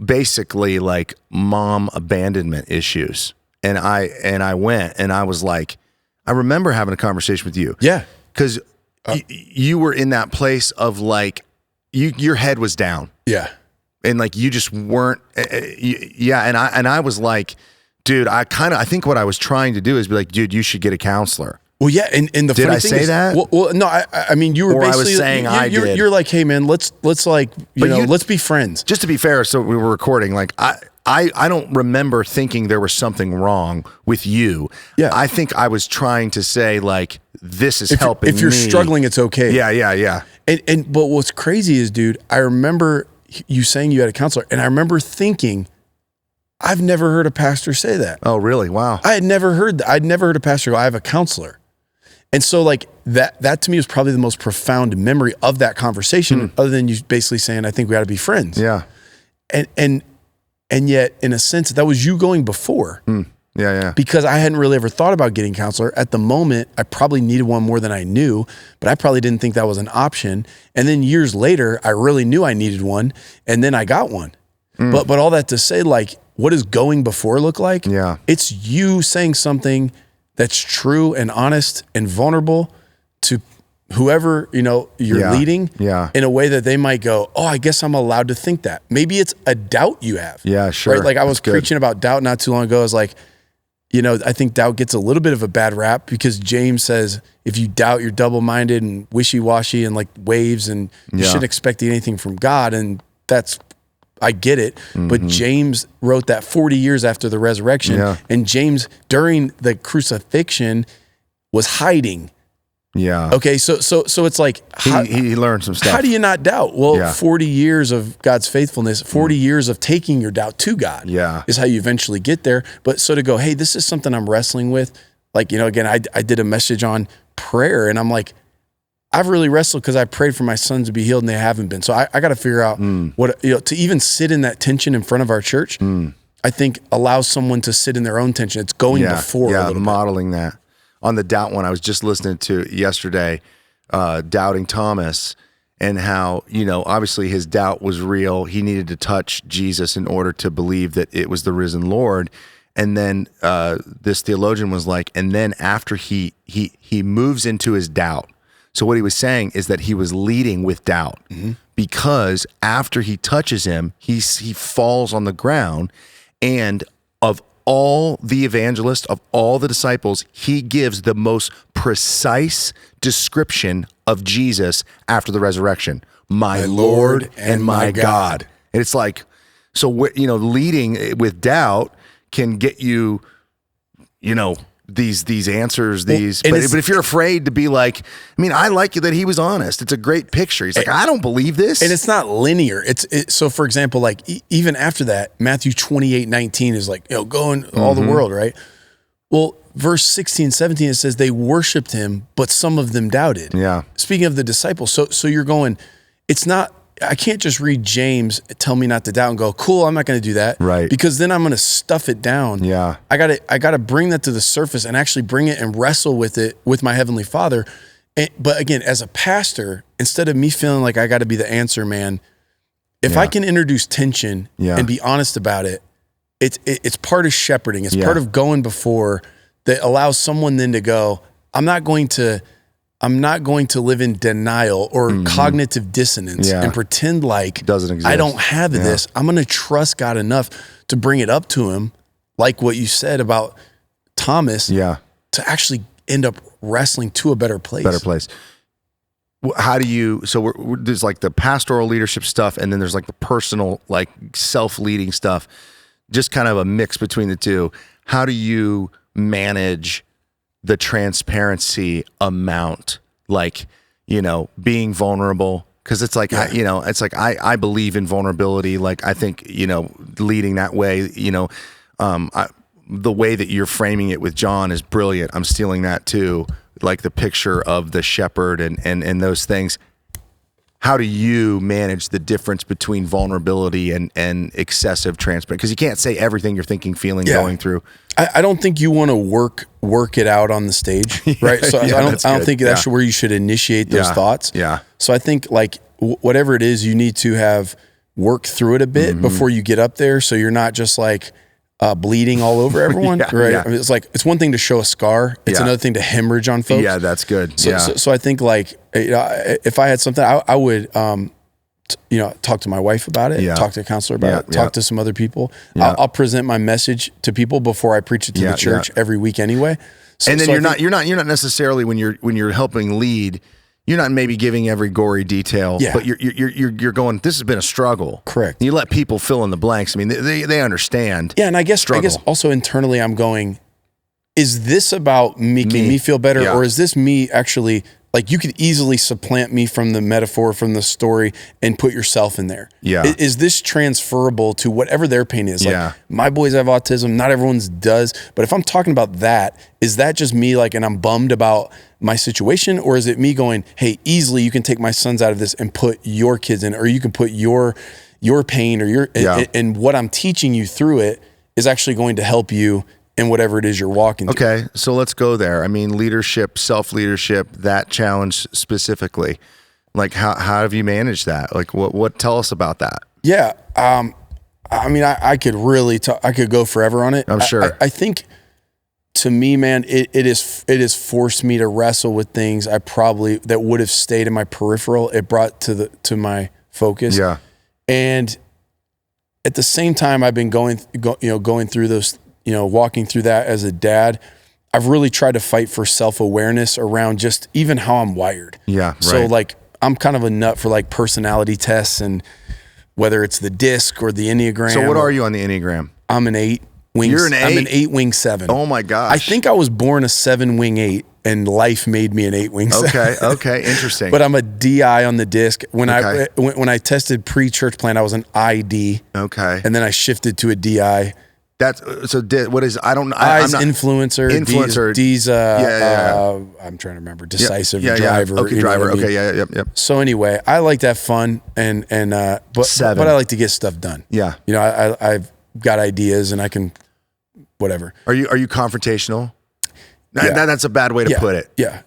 basically like mom abandonment issues. And I went and I was like, I remember having a conversation with you. Yeah. Cause you were in that place of like, your head was down. Yeah. And like, you just weren't, yeah. And I was like, dude, I think what I was trying to do is be like, dude, you should get a counselor. Well, yeah, and the did funny I thing say is, that? Well, no, I mean, you were or basically I was saying did. You're like, hey, man, let's like, let's be friends. Just to be fair, so we were recording. Like, I don't remember thinking there was something wrong with you. Yeah, I think I was trying to say like, this is helping. If you're struggling, it's okay. Yeah. But what's crazy is, dude, I remember you saying you had a counselor, and I remember thinking, I've never heard a pastor say that. Oh, really? Wow. I had never heard that. I'd never heard a pastor go, I have a counselor. And so like that to me was probably the most profound memory of that conversation, other than you basically saying, I think we ought to be friends. Yeah. And yet in a sense that was you going before. Yeah. Because I hadn't really ever thought about getting a counselor. At the moment, I probably needed one more than I knew, but I probably didn't think that was an option. And then years later, I really knew I needed one, and then I got one. But all that to say, like, what does going before look like? Yeah. It's you saying something that's true and honest and vulnerable to whoever, you're leading in a way that they might go, oh, I guess I'm allowed to think that. Maybe it's a doubt you have. Yeah, sure. Right? Like I was preaching about doubt not too long ago. I was like, I think doubt gets a little bit of a bad rap because James says, if you doubt, you're double-minded and wishy-washy and like waves and you shouldn't expect anything from God. And that's I get it. But James wrote that 40 years after the resurrection. And James, during the crucifixion, was hiding. Yeah. Okay. So it's like, he learned some stuff. How do you not doubt? Well, 40 years of God's faithfulness, 40 years of taking your doubt to God is how you eventually get there. But so to go, hey, this is something I'm wrestling with. Like, again, I did a message on prayer, and I'm like, I've really wrestled because I prayed for my sons to be healed and they haven't been. So I got to figure out what, to even sit in that tension in front of our church, I think allows someone to sit in their own tension. It's going before a little modeling that. On the doubt one, I was just listening to yesterday, Doubting Thomas, and how, obviously his doubt was real. He needed to touch Jesus in order to believe that it was the risen Lord. And then this theologian was like, and then after he moves into his doubt. So what he was saying is that he was leading with doubt because after he touches him, he falls on the ground, and of all the evangelists, of all the disciples, he gives the most precise description of Jesus after the resurrection. My Lord and my God. And it's like, so leading with doubt can get you, these answers, but if you're afraid to be like, I like that he was honest. It's a great picture. He's like, I don't believe this. And it's not linear. So for example, like even after that, Matthew 28:19 is like, go in all the world, right? Well, verse 16, 17, it says they worshiped him, but some of them doubted. Yeah. Speaking of the disciples. So you're going, I can't just read James, tell me not to doubt, and go, cool, I'm not going to do that. Right. Because then I'm going to stuff it down. Yeah. I got to bring that to the surface and actually bring it and wrestle with it with my Heavenly Father. But again, as a pastor, instead of me feeling like I got to be the answer man, if I can introduce tension and be honest about it, it's part of shepherding. It's part of going before that allows someone then to go, I'm not going to live in denial or cognitive dissonance and pretend like doesn't exist. I don't have this. I'm going to trust God enough to bring it up to him, like what you said about Thomas, to actually end up wrestling to a better place. How do you, so there's like the pastoral leadership stuff, and then there's like the personal, like self-leading stuff, just kind of a mix between the two. How do you manage the transparency amount, like, being vulnerable? Cause it's like, I believe in vulnerability. Like, I think, leading that way, the way that you're framing it with John is brilliant. I'm stealing that too. Like the picture of the shepherd and those things. How do you manage the difference between vulnerability and excessive transparency? Because you can't say everything you're thinking, feeling, going through. I don't think you want to work it out on the stage, right? So I don't think that's where you should initiate those thoughts. Yeah. So I think like whatever it is, you need to have worked through it a bit before you get up there, so you're not just like bleeding all over everyone, right? Yeah. It's like, it's one thing to show a scar. It's another thing to hemorrhage on folks. Yeah, that's good. So I think like, if I had something, I would, talk to my wife about it, talk to a counselor about it, talk to some other people. I'll present my message to people before I preach it to the church every week anyway. So, and then you're not necessarily when you're helping lead, you're not maybe giving every gory detail, but you're going, this has been a struggle. Correct. You let people fill in the blanks. They understand. Yeah. And I guess also internally I'm going, is this about making me feel better? Or is this me actually, like, you could easily supplant me from the metaphor, from the story, and put yourself in there. Yeah. Is this transferable to whatever their pain is? Like, my boys have autism, not everyone's does. But if I'm talking about that, is that just me, like, and I'm bummed about my situation? Or is it me going, hey, easily you can take my sons out of this and put your kids in, or you can put your pain or and what I'm teaching you through it is actually going to help you in whatever it is you're walking through. Okay, so let's go there. Leadership, self-leadership, that challenge specifically. Like, how have you managed that? Like, what tell us about that? Yeah, I could really I could go forever on it. I'm sure. I think, to me, man, it has forced me to wrestle with things that would have stayed in my peripheral. It brought to my focus. Yeah. And at the same time, I've been going through those, walking through that as a dad. I've really tried to fight for self-awareness around just even how I'm wired. Yeah. Right. So like, I'm kind of a nut for like personality tests and whether it's the disc or the Enneagram. So what are you on the Enneagram? I'm an 8 wing. You're an 8? I'm an 8 wing 7. Oh my gosh. I think I was born a 7 wing 8 and life made me an 8 wing 7. Okay, interesting. But I'm a DI on the disc. When I tested pre-church plant, I was an ID. Okay. And then I shifted to a DI. What is, I don't know. I's influencer. D's I'm trying to remember. Decisive driver. Okay, driver. Okay, yep. So anyway, I like to have fun but 7. But I like to get stuff done. Yeah. You know, I've got ideas and I can whatever. Are you confrontational? Yeah. That's a bad way to put it. Yeah.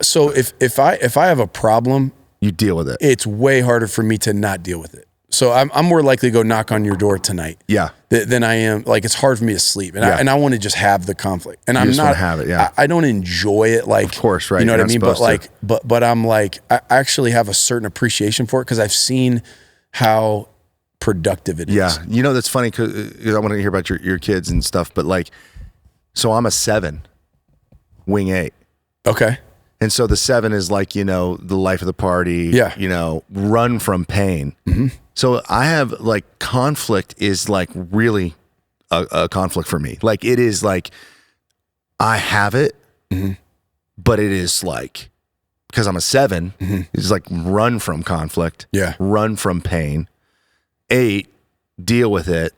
So if I have a problem, you deal with it. It's way harder for me to not deal with it. So I'm more likely to go knock on your door tonight. Yeah. Than I am. Like, it's hard for me to sleep, and I want to just have the conflict. And I'm not want to have it. Yeah. I don't enjoy it. Like, of course, right? You know what I mean? But I'm like, I actually have a certain appreciation for it because I've seen how productive it is. Yeah. You know, that's funny because I want to hear about your kids and stuff. But like, so I'm a 7, wing 8. Okay. And so the 7 is like, you know, the life of the party. Yeah. You know, run from pain. Mm-hmm. So I have like conflict is like really a conflict for me. Like it is like I have it, but it is like, because I'm a 7, it's like run from conflict. Yeah. Run from pain. 8, deal with it.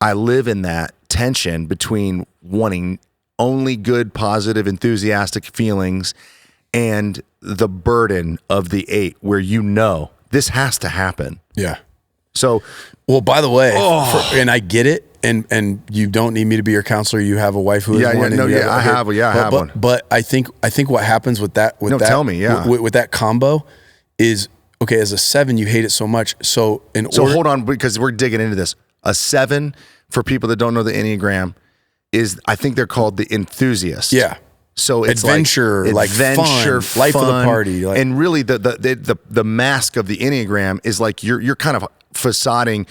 I live in that tension between wanting only good, positive, enthusiastic feelings and the burden of the 8 where you know this has to happen. Yeah. So, well, by the way, and I get it, and you don't need me to be your counselor. You have a wife who is one. I have one. But I think what happens with that, tell me, with that combo is, okay, as a 7, you hate it so much. So hold on, because we're digging into this. A 7, for people that don't know the Enneagram, is, I think they're called the enthusiast. Yeah. So it's adventure, fun, life of the party, and really the mask of the Enneagram is like you're kind of facading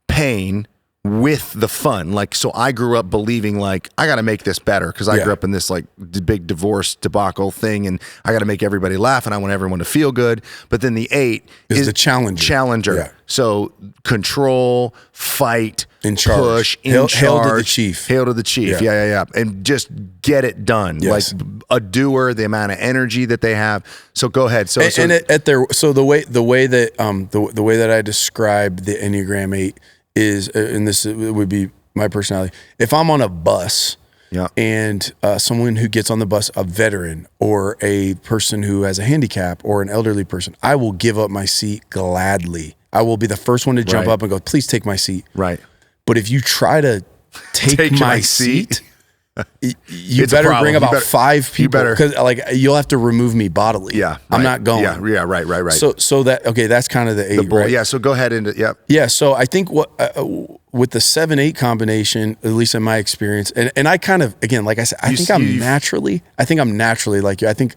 pain with the fun. Like, so I grew up believing like I got to make this better because I grew up in this like big divorce debacle thing, and I got to make everybody laugh, and I want everyone to feel good. But then the 8 is the challenger. Yeah. So control, fight, in charge. Push, Hail charge. to the chief. Hail to the chief. Yeah. And just get it done. Yes. Like a doer, the amount of energy that they have. So go ahead. So the way that I describe the Enneagram 8 is, and this would be my personality. If I'm on a bus, and someone who gets on the bus, a veteran or a person who has a handicap or an elderly person, I will give up my seat gladly. I will be the first one to jump up and go, please take my seat. Right. But if you try to take my seat, you better bring about 5 people, because like you'll have to remove me bodily. Yeah, I'm not going. Yeah, right. So that's kind of the 8, right? Yeah. So go ahead and Yeah. So I think with the 7-8 combination, at least in my experience, and I kind of, again, like I said, I think I'm naturally like you. I think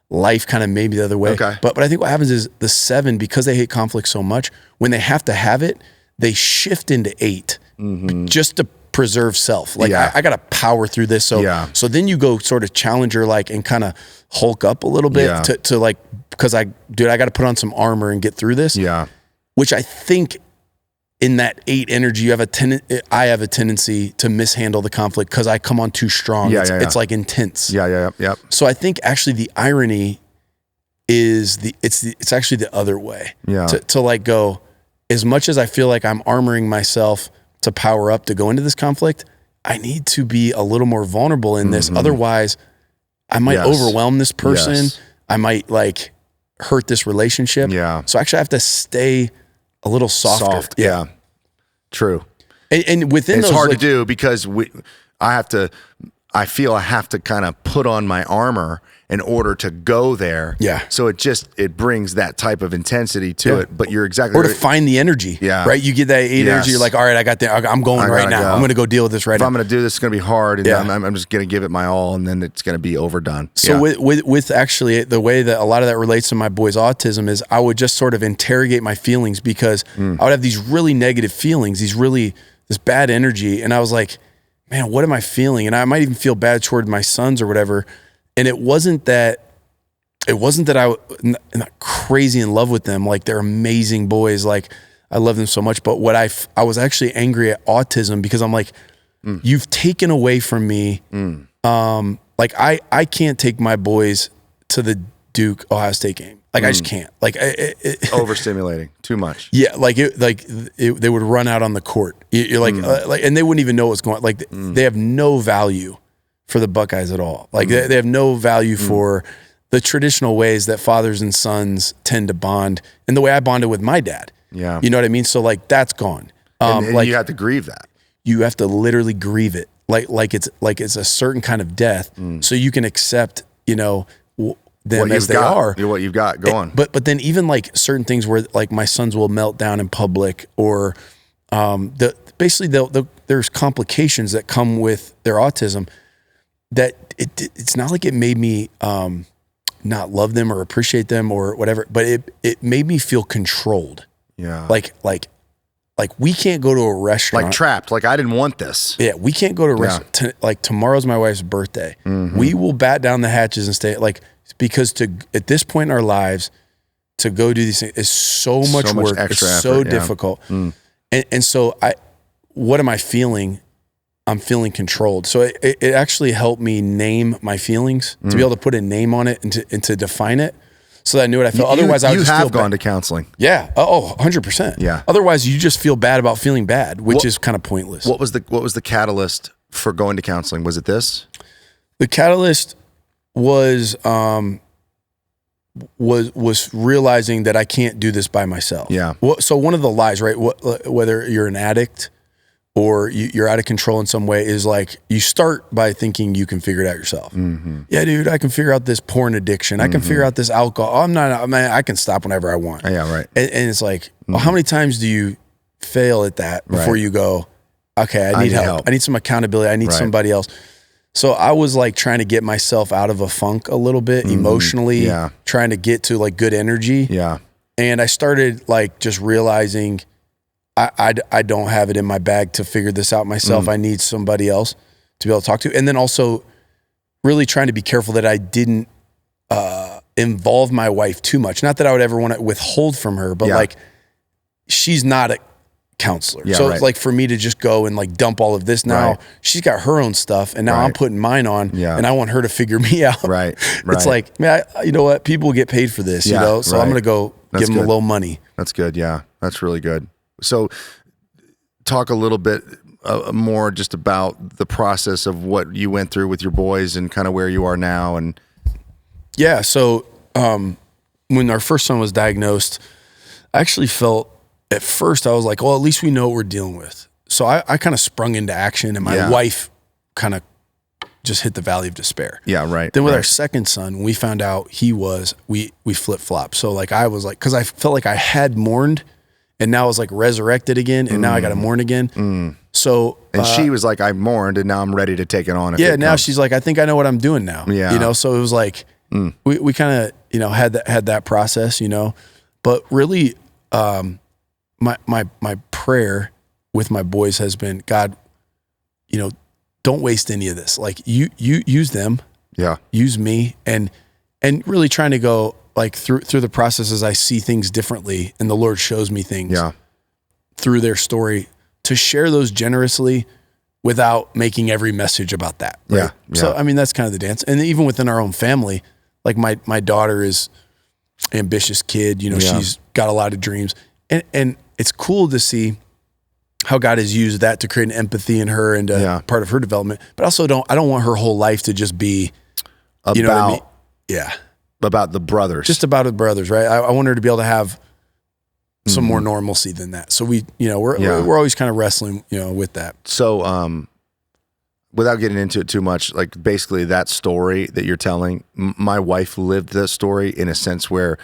life kind of made me the other way. Okay. But I think what happens is the 7, because they hate conflict so much, when they have to have it, they shift into 8 just to preserve self. Like I got to power through this. So then you go sort of challenger, like, and kind of hulk up a little bit to like, because I got to put on some armor and get through this. Yeah. Which I think in that 8 energy, I have a tendency to mishandle the conflict because I come on too strong. It's like intense. Yeah. So I think actually the irony is it's actually the other way. Yeah. To like go, as much as I feel like I'm armoring myself to power up to go into this conflict, I need to be a little more vulnerable in this. Otherwise, I might overwhelm this person. Yes. I might like hurt this relationship. Yeah. So actually I have to stay a little softer. Yeah. True. And within it's those, hard to do because I feel I have to kind of put on my armor in order to go there. Yeah. So it brings that type of intensity to it. But you're exactly right. Or right. to find the energy. Yeah. Right. You get that 8 energy. You're like, all right, I'm going right now. I'm going to go deal with this right now. If I'm going to do this, it's going to be hard. And I'm just going to give it my all, and then it's going to be overdone. So with actually the way that a lot of that relates to my boy's autism is I would just sort of interrogate my feelings, because I would have these really negative feelings, this bad energy. And I was like, man, what am I feeling? And I might even feel bad toward my sons or whatever. And it wasn't that I'm not crazy in love with them. Like, they're amazing boys. Like I love them so much. But what I was actually angry at autism because I'm like, you've taken away from me. Like I can't take my boys to the Duke Ohio State game. Like I just can't. Like overstimulating too much. Yeah, they would run out on the court. You're like, and they wouldn't even know what's going on. Like they have no value for the Buckeyes at all. Like they have no value for the traditional ways that fathers and sons tend to bond, and the way I bonded with my dad. Yeah, you know what I mean. So like that's gone. And like you have to grieve that. You have to literally grieve it, like it's a certain kind of death, so you can accept, them as they are. What you've got, go on. But then even like certain things where like my sons will melt down in public, or there's complications that come with their autism that it's not like it made me not love them or appreciate them or whatever, but it made me feel controlled. Yeah. Like we can't go to a restaurant. Like trapped. Like I didn't want this. Yeah, we can't go to a restaurant. Like tomorrow's my wife's birthday. We will bat down the hatches and stay because at this point in our lives, to go do these things is so much work. Extra it's effort, so difficult. And so what am I feeling? I'm feeling controlled. So it actually helped me name my feelings, to be able to put a name on it and to define it so that I knew what I felt. Otherwise, I would just feel bad. You have gone to counseling. Yeah. 100%. Yeah. Otherwise, you just feel bad about feeling bad, which is kind of pointless. What was the catalyst for going to counseling? Was it this? The catalyst was realizing that I can't do this by myself. Yeah. So one of the lies, right? Whether you're an addict or you're out of control in some way, is like you start by thinking you can figure it out yourself. Yeah, dude, I can figure out this porn addiction. I can figure out this alcohol. I can stop whenever I want. Yeah, right. And it's like, well, how many times do you fail at that before you go, okay, I need help. I need some accountability. I need somebody else. So I was like trying to get myself out of a funk a little bit emotionally, trying to get to like good energy. Yeah. And I started like just realizing I don't have it in my bag to figure this out myself. I need somebody else to be able to talk to. And then also really trying to be careful that I didn't involve my wife too much. Not that I would ever want to withhold from her, but like she's not a counselor. So it's like for me to just go and like dump all of this now, she's got her own stuff and now I'm putting mine on and I want her to figure me out. Right. It's like, man, you know what? People get paid for this, you know? So I'm going to go give them a little money. That's good. Yeah. That's really good. So talk a little bit more just about the process of what you went through with your boys and kind of where you are now. And yeah. So when our first son was diagnosed, I actually felt at first, I was like, well, at least we know what we're dealing with. So I kind of sprung into action and my wife kind of just hit the valley of despair. Yeah, right. Then with our second son, we found out we flip-flopped. So like I was like, because I felt like I had mourned and now I was like resurrected again and now I got to mourn again. So and she was like, I mourned and now I'm ready to take it on. Now she's like, I think I know what I'm doing now. Yeah. So it was like, we kind of, had that process, but really, my prayer with my boys has been, God, don't waste any of this. Like you use them, use me, and really trying to go like through the processes. I see things differently, and the Lord shows me things through their story to share those generously without making every message about that. Right? Yeah. So I mean that's kind of the dance, and even within our own family, like my daughter is an ambitious kid. She's got a lot of dreams, and it's cool to see how God has used that to create an empathy in her and part of her development. But also I don't want her whole life to just be about, you know what I mean? Yeah. About the brothers. Just about the brothers, right? I want her to be able to have some more normalcy than that. So we're always kind of wrestling, with that. So, without getting into it too much, like basically that story that you're telling, my wife lived that story in a sense where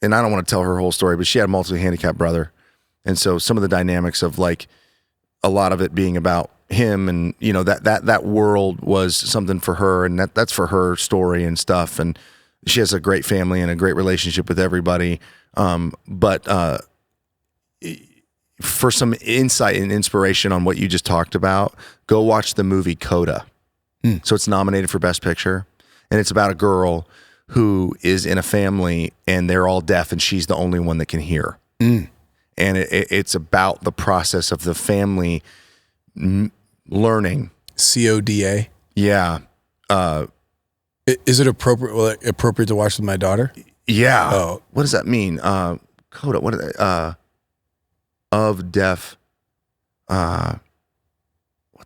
and I don't want to tell her whole story, but she had a multiply handicapped brother. And so some of the dynamics of like a lot of it being about him and, that world was something for her and that's for her story and stuff. And she has a great family and a great relationship with everybody. But for some insight and inspiration on what you just talked about, go watch the movie Coda. So it's nominated for Best Picture and it's about a girl who is in a family and they're all deaf and she's the only one that can hear. and it's about the process of the family learning. CODA. Yeah. Is it appropriate to watch with my daughter? Yeah. Oh. What does that mean? Coda. What are they? Of deaf. What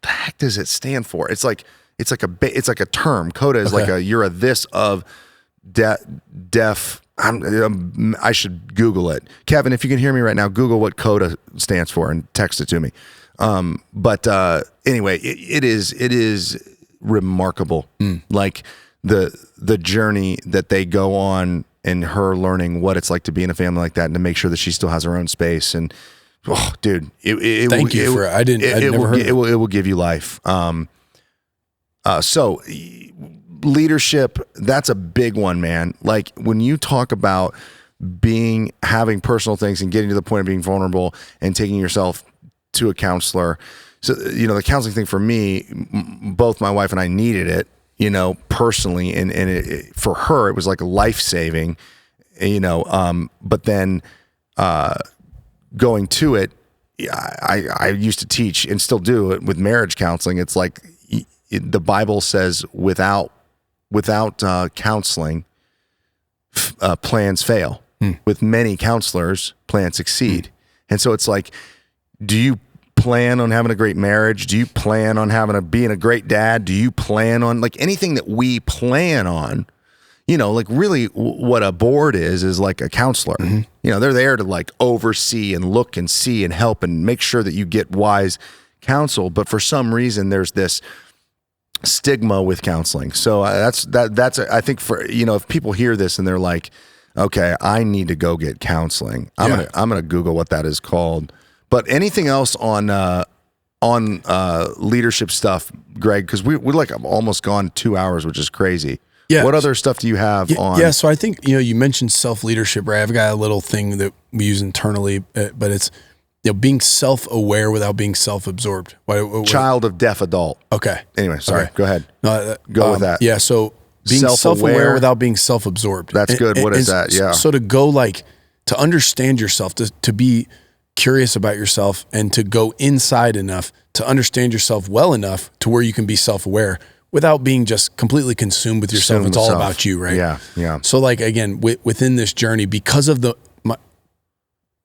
the heck does it stand for? It's like a term. Coda is like you're a this of deaf. I should Google it. Kevin, if you can hear me right now, Google what CODA stands for and text it to me. But anyway, it is remarkable. Like the journey that they go on and her learning what it's like to be in a family like that and to make sure that she still has her own space. And dude, it will give you life. So leadership, that's a big one, man. Like when you talk about having personal things and getting to the point of being vulnerable and taking yourself to a counselor. So, the counseling thing for me, both my wife and I needed it, personally. And for her, it was like life-saving, but then, going to it, I used to teach and still do it with marriage counseling. It's like the Bible says without counseling, plans fail. With many counselors, plans succeed. And so it's like, do you plan on having a great marriage? Do you plan on being a great dad? Do you plan on like anything that we plan on? Like really what a board is like a counselor. They're there to like oversee and look and see and help and make sure that you get wise counsel. But for some reason, there's this stigma with counseling. So that's I think for, if people hear this and they're like, okay, I need to go get counseling. I'm gonna Google what that is called. But anything else on leadership stuff, Greg? Because we're like almost gone 2 hours, which is crazy. Yeah. What other stuff do you have on? Yeah. So I think, you mentioned self-leadership, right? I've got a little thing that we use internally, but it's, being self-aware without being self-absorbed. Child of deaf adult. Okay. Anyway, sorry. Go ahead. Go with that. Yeah. So being self-aware without being self-absorbed. That's good. What is that? Yeah. So to go to understand yourself, to be curious about yourself and to go inside enough to understand yourself well enough to where you can be self-aware without being just completely consumed with yourself. It's all about you, right? Yeah, yeah. So again, within this journey, because of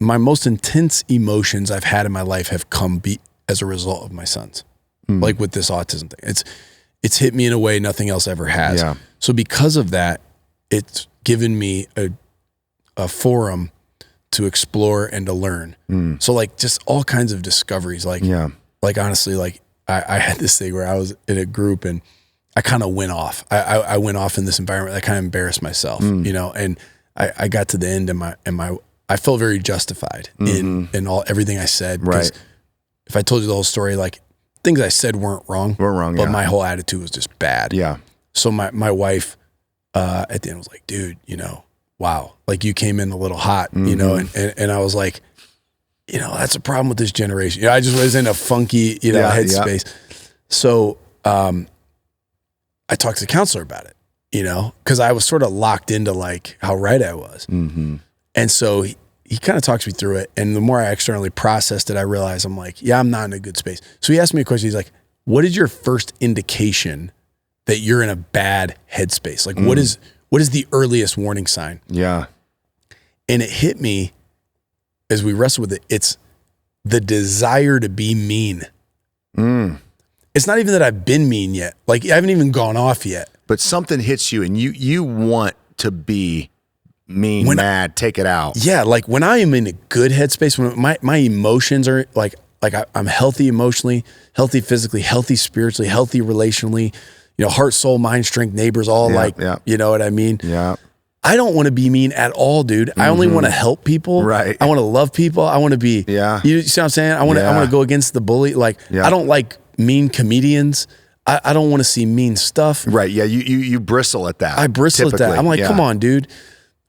my most intense emotions I've had in my life have come as a result of my sons. Like with this autism thing. It's hit me in a way nothing else ever has. Yeah. So because of that, it's given me a forum to explore and to learn. So just all kinds of discoveries. Honestly, I had this thing where I was in a group and I kind of went off. I went off in this environment. I kind of embarrassed myself, and I got to the end and I felt very justified in everything I said. Right. If I told you the whole story, things I said weren't wrong, but my whole attitude was just bad. Yeah. So my wife, at the end was like, dude, wow. You came in a little hot, and I was like, that's a problem with this generation. I just was in a funky, headspace. Yeah. So, I talked to the counselor about it, cause I was sort of locked into how right I was. And so he kind of talks me through it. And the more I externally processed it, I realized I'm like, yeah, I'm not in a good space. So he asked me a question. He's like, what is your first indication that you're in a bad headspace? What is the earliest warning sign? Yeah. And it hit me as we wrestled with it. It's the desire to be mean. It's not even that I've been mean yet. I haven't even gone off yet. But something hits you and you want to be mean, mad, take it out. Yeah. When I am in a good headspace, when my emotions are I'm healthy emotionally, healthy physically, healthy spiritually, healthy relationally, heart, soul, mind, strength, neighbors, all you know what I mean? Yeah. I don't want to be mean at all, dude. I only want to help people. Right. I want to love people. I want to be, you see what I'm saying? I want to go against the bully. I don't like mean comedians. I don't want to see mean stuff. Right. Yeah. You bristle at that. I bristle at that. I'm like, come on, dude.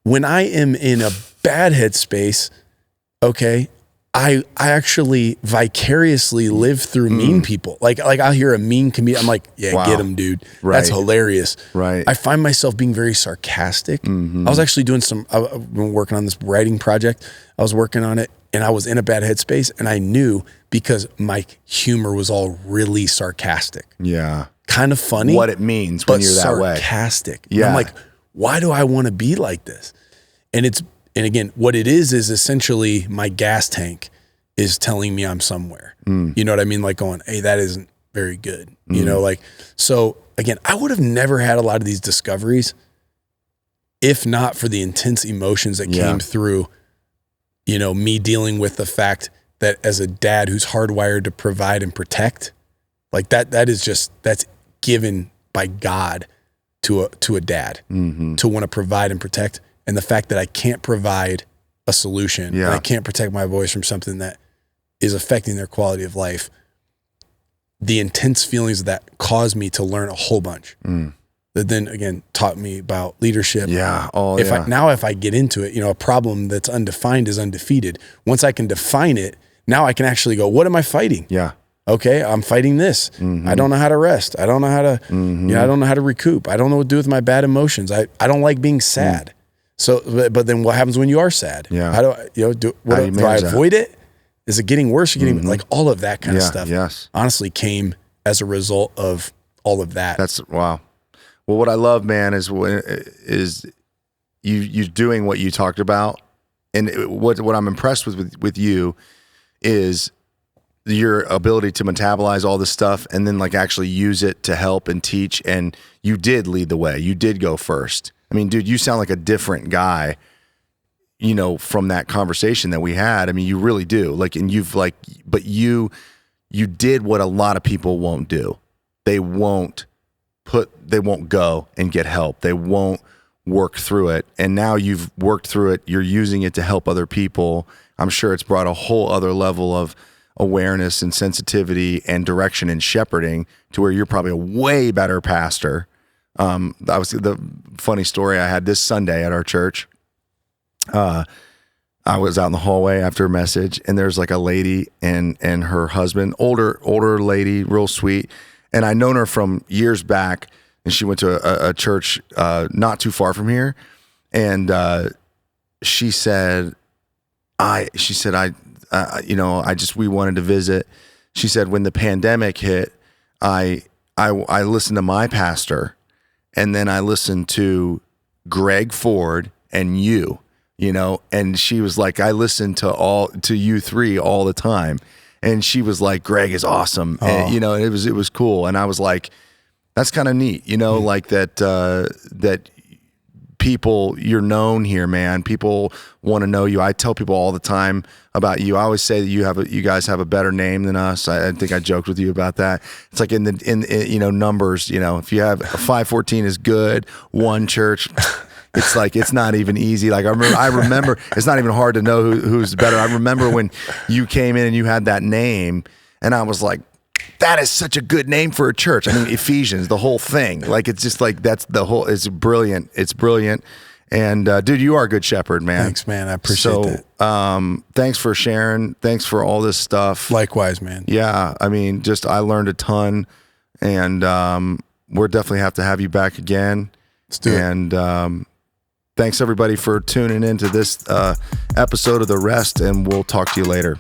When I am in a bad headspace, okay, I actually vicariously live through mean people. I'll hear a mean comedian. I'm like, yeah, get him, dude. Right. That's hilarious. Right. I find myself being very sarcastic. I was actually I've been working on this writing project. I was working on it and I was in a bad headspace, and I knew because my humor was all really sarcastic. Yeah. Kind of funny. What it means when you're that way. Sarcastic. Yeah. And I'm like, why do I want to be like this? And again, what it is essentially my gas tank is telling me I'm somewhere. You know what I mean? Like going, hey, that isn't very good. You know, like, so again, I would have never had a lot of these discoveries if not for the intense emotions that came through, you know, me dealing with the fact that as a dad who's hardwired to provide and protect, like that's given by God to a dad to want to provide and protect. And the fact that I can't provide a solution and I can't protect my boys from something that is affecting their quality of life, the intense feelings of that caused me to learn a whole bunch. That then again taught me about leadership. If I get into it, you know, a problem that's undefined is undefeated. Once I can define it, now I can actually go, what am I fighting? Yeah. Okay, I'm fighting this. I don't know how to rest. I don't know how to, you know, I don't know how to recoup. I don't know what to do with my bad emotions. I don't like being sad. So, but then what happens when you are sad? Yeah. How do I, you know, do I avoid it? Is it getting worse? Or getting like all of that kind of stuff? Yes. Honestly, came as a result of all of that. That's wow. Well, what I love, man, is you doing what you talked about, and what I'm impressed with you is your ability to metabolize all this stuff and then like actually use it to help and teach. And you did lead the way. You did go first. I mean, dude, you sound like a different guy, you know, from that conversation that we had. I mean, you really do. Like, and but you did what a lot of people won't do. They won't go and get help. They won't work through it. And now you've worked through it. You're using it to help other people. I'm sure it's brought a whole other level of awareness and sensitivity and direction and shepherding to where you're probably a way better pastor. That was the funny story I had this Sunday at our church. I was out in the hallway after a message, and there's like a lady and her husband, older lady, real sweet. And I known her from years back, and she went to a church not too far from here. And she said, we wanted to visit. She said, when the pandemic hit, I listened to my pastor, and then I listened to Greg Ford and you know, and she was like, I listened to you three all the time. And she was like, Greg is awesome. And, you know, and it was cool. And I was like, that's kind of neat, you know, like that people, you're known here, man. People want to know you. I tell people all the time about you. I always say that you guys have a better name than us. I think I joked with you about that. It's like in you know, numbers, you know, if you have 514 is good, one church, it's like, it's not even easy. Like I remember it's not even hard to know who's better. I remember when you came in and you had that name, and I was like, that is such a good name for a church. I mean, Ephesians, the whole thing. Like, it's just like, it's brilliant. It's brilliant. And dude, you are a good shepherd, man. Thanks, man. I appreciate that. Thanks for sharing. Thanks for all this stuff. Likewise, man. Yeah. I mean, I learned a ton, and we'll definitely have to have you back again. Let's do it. And thanks everybody for tuning into this episode of The Rest, and we'll talk to you later.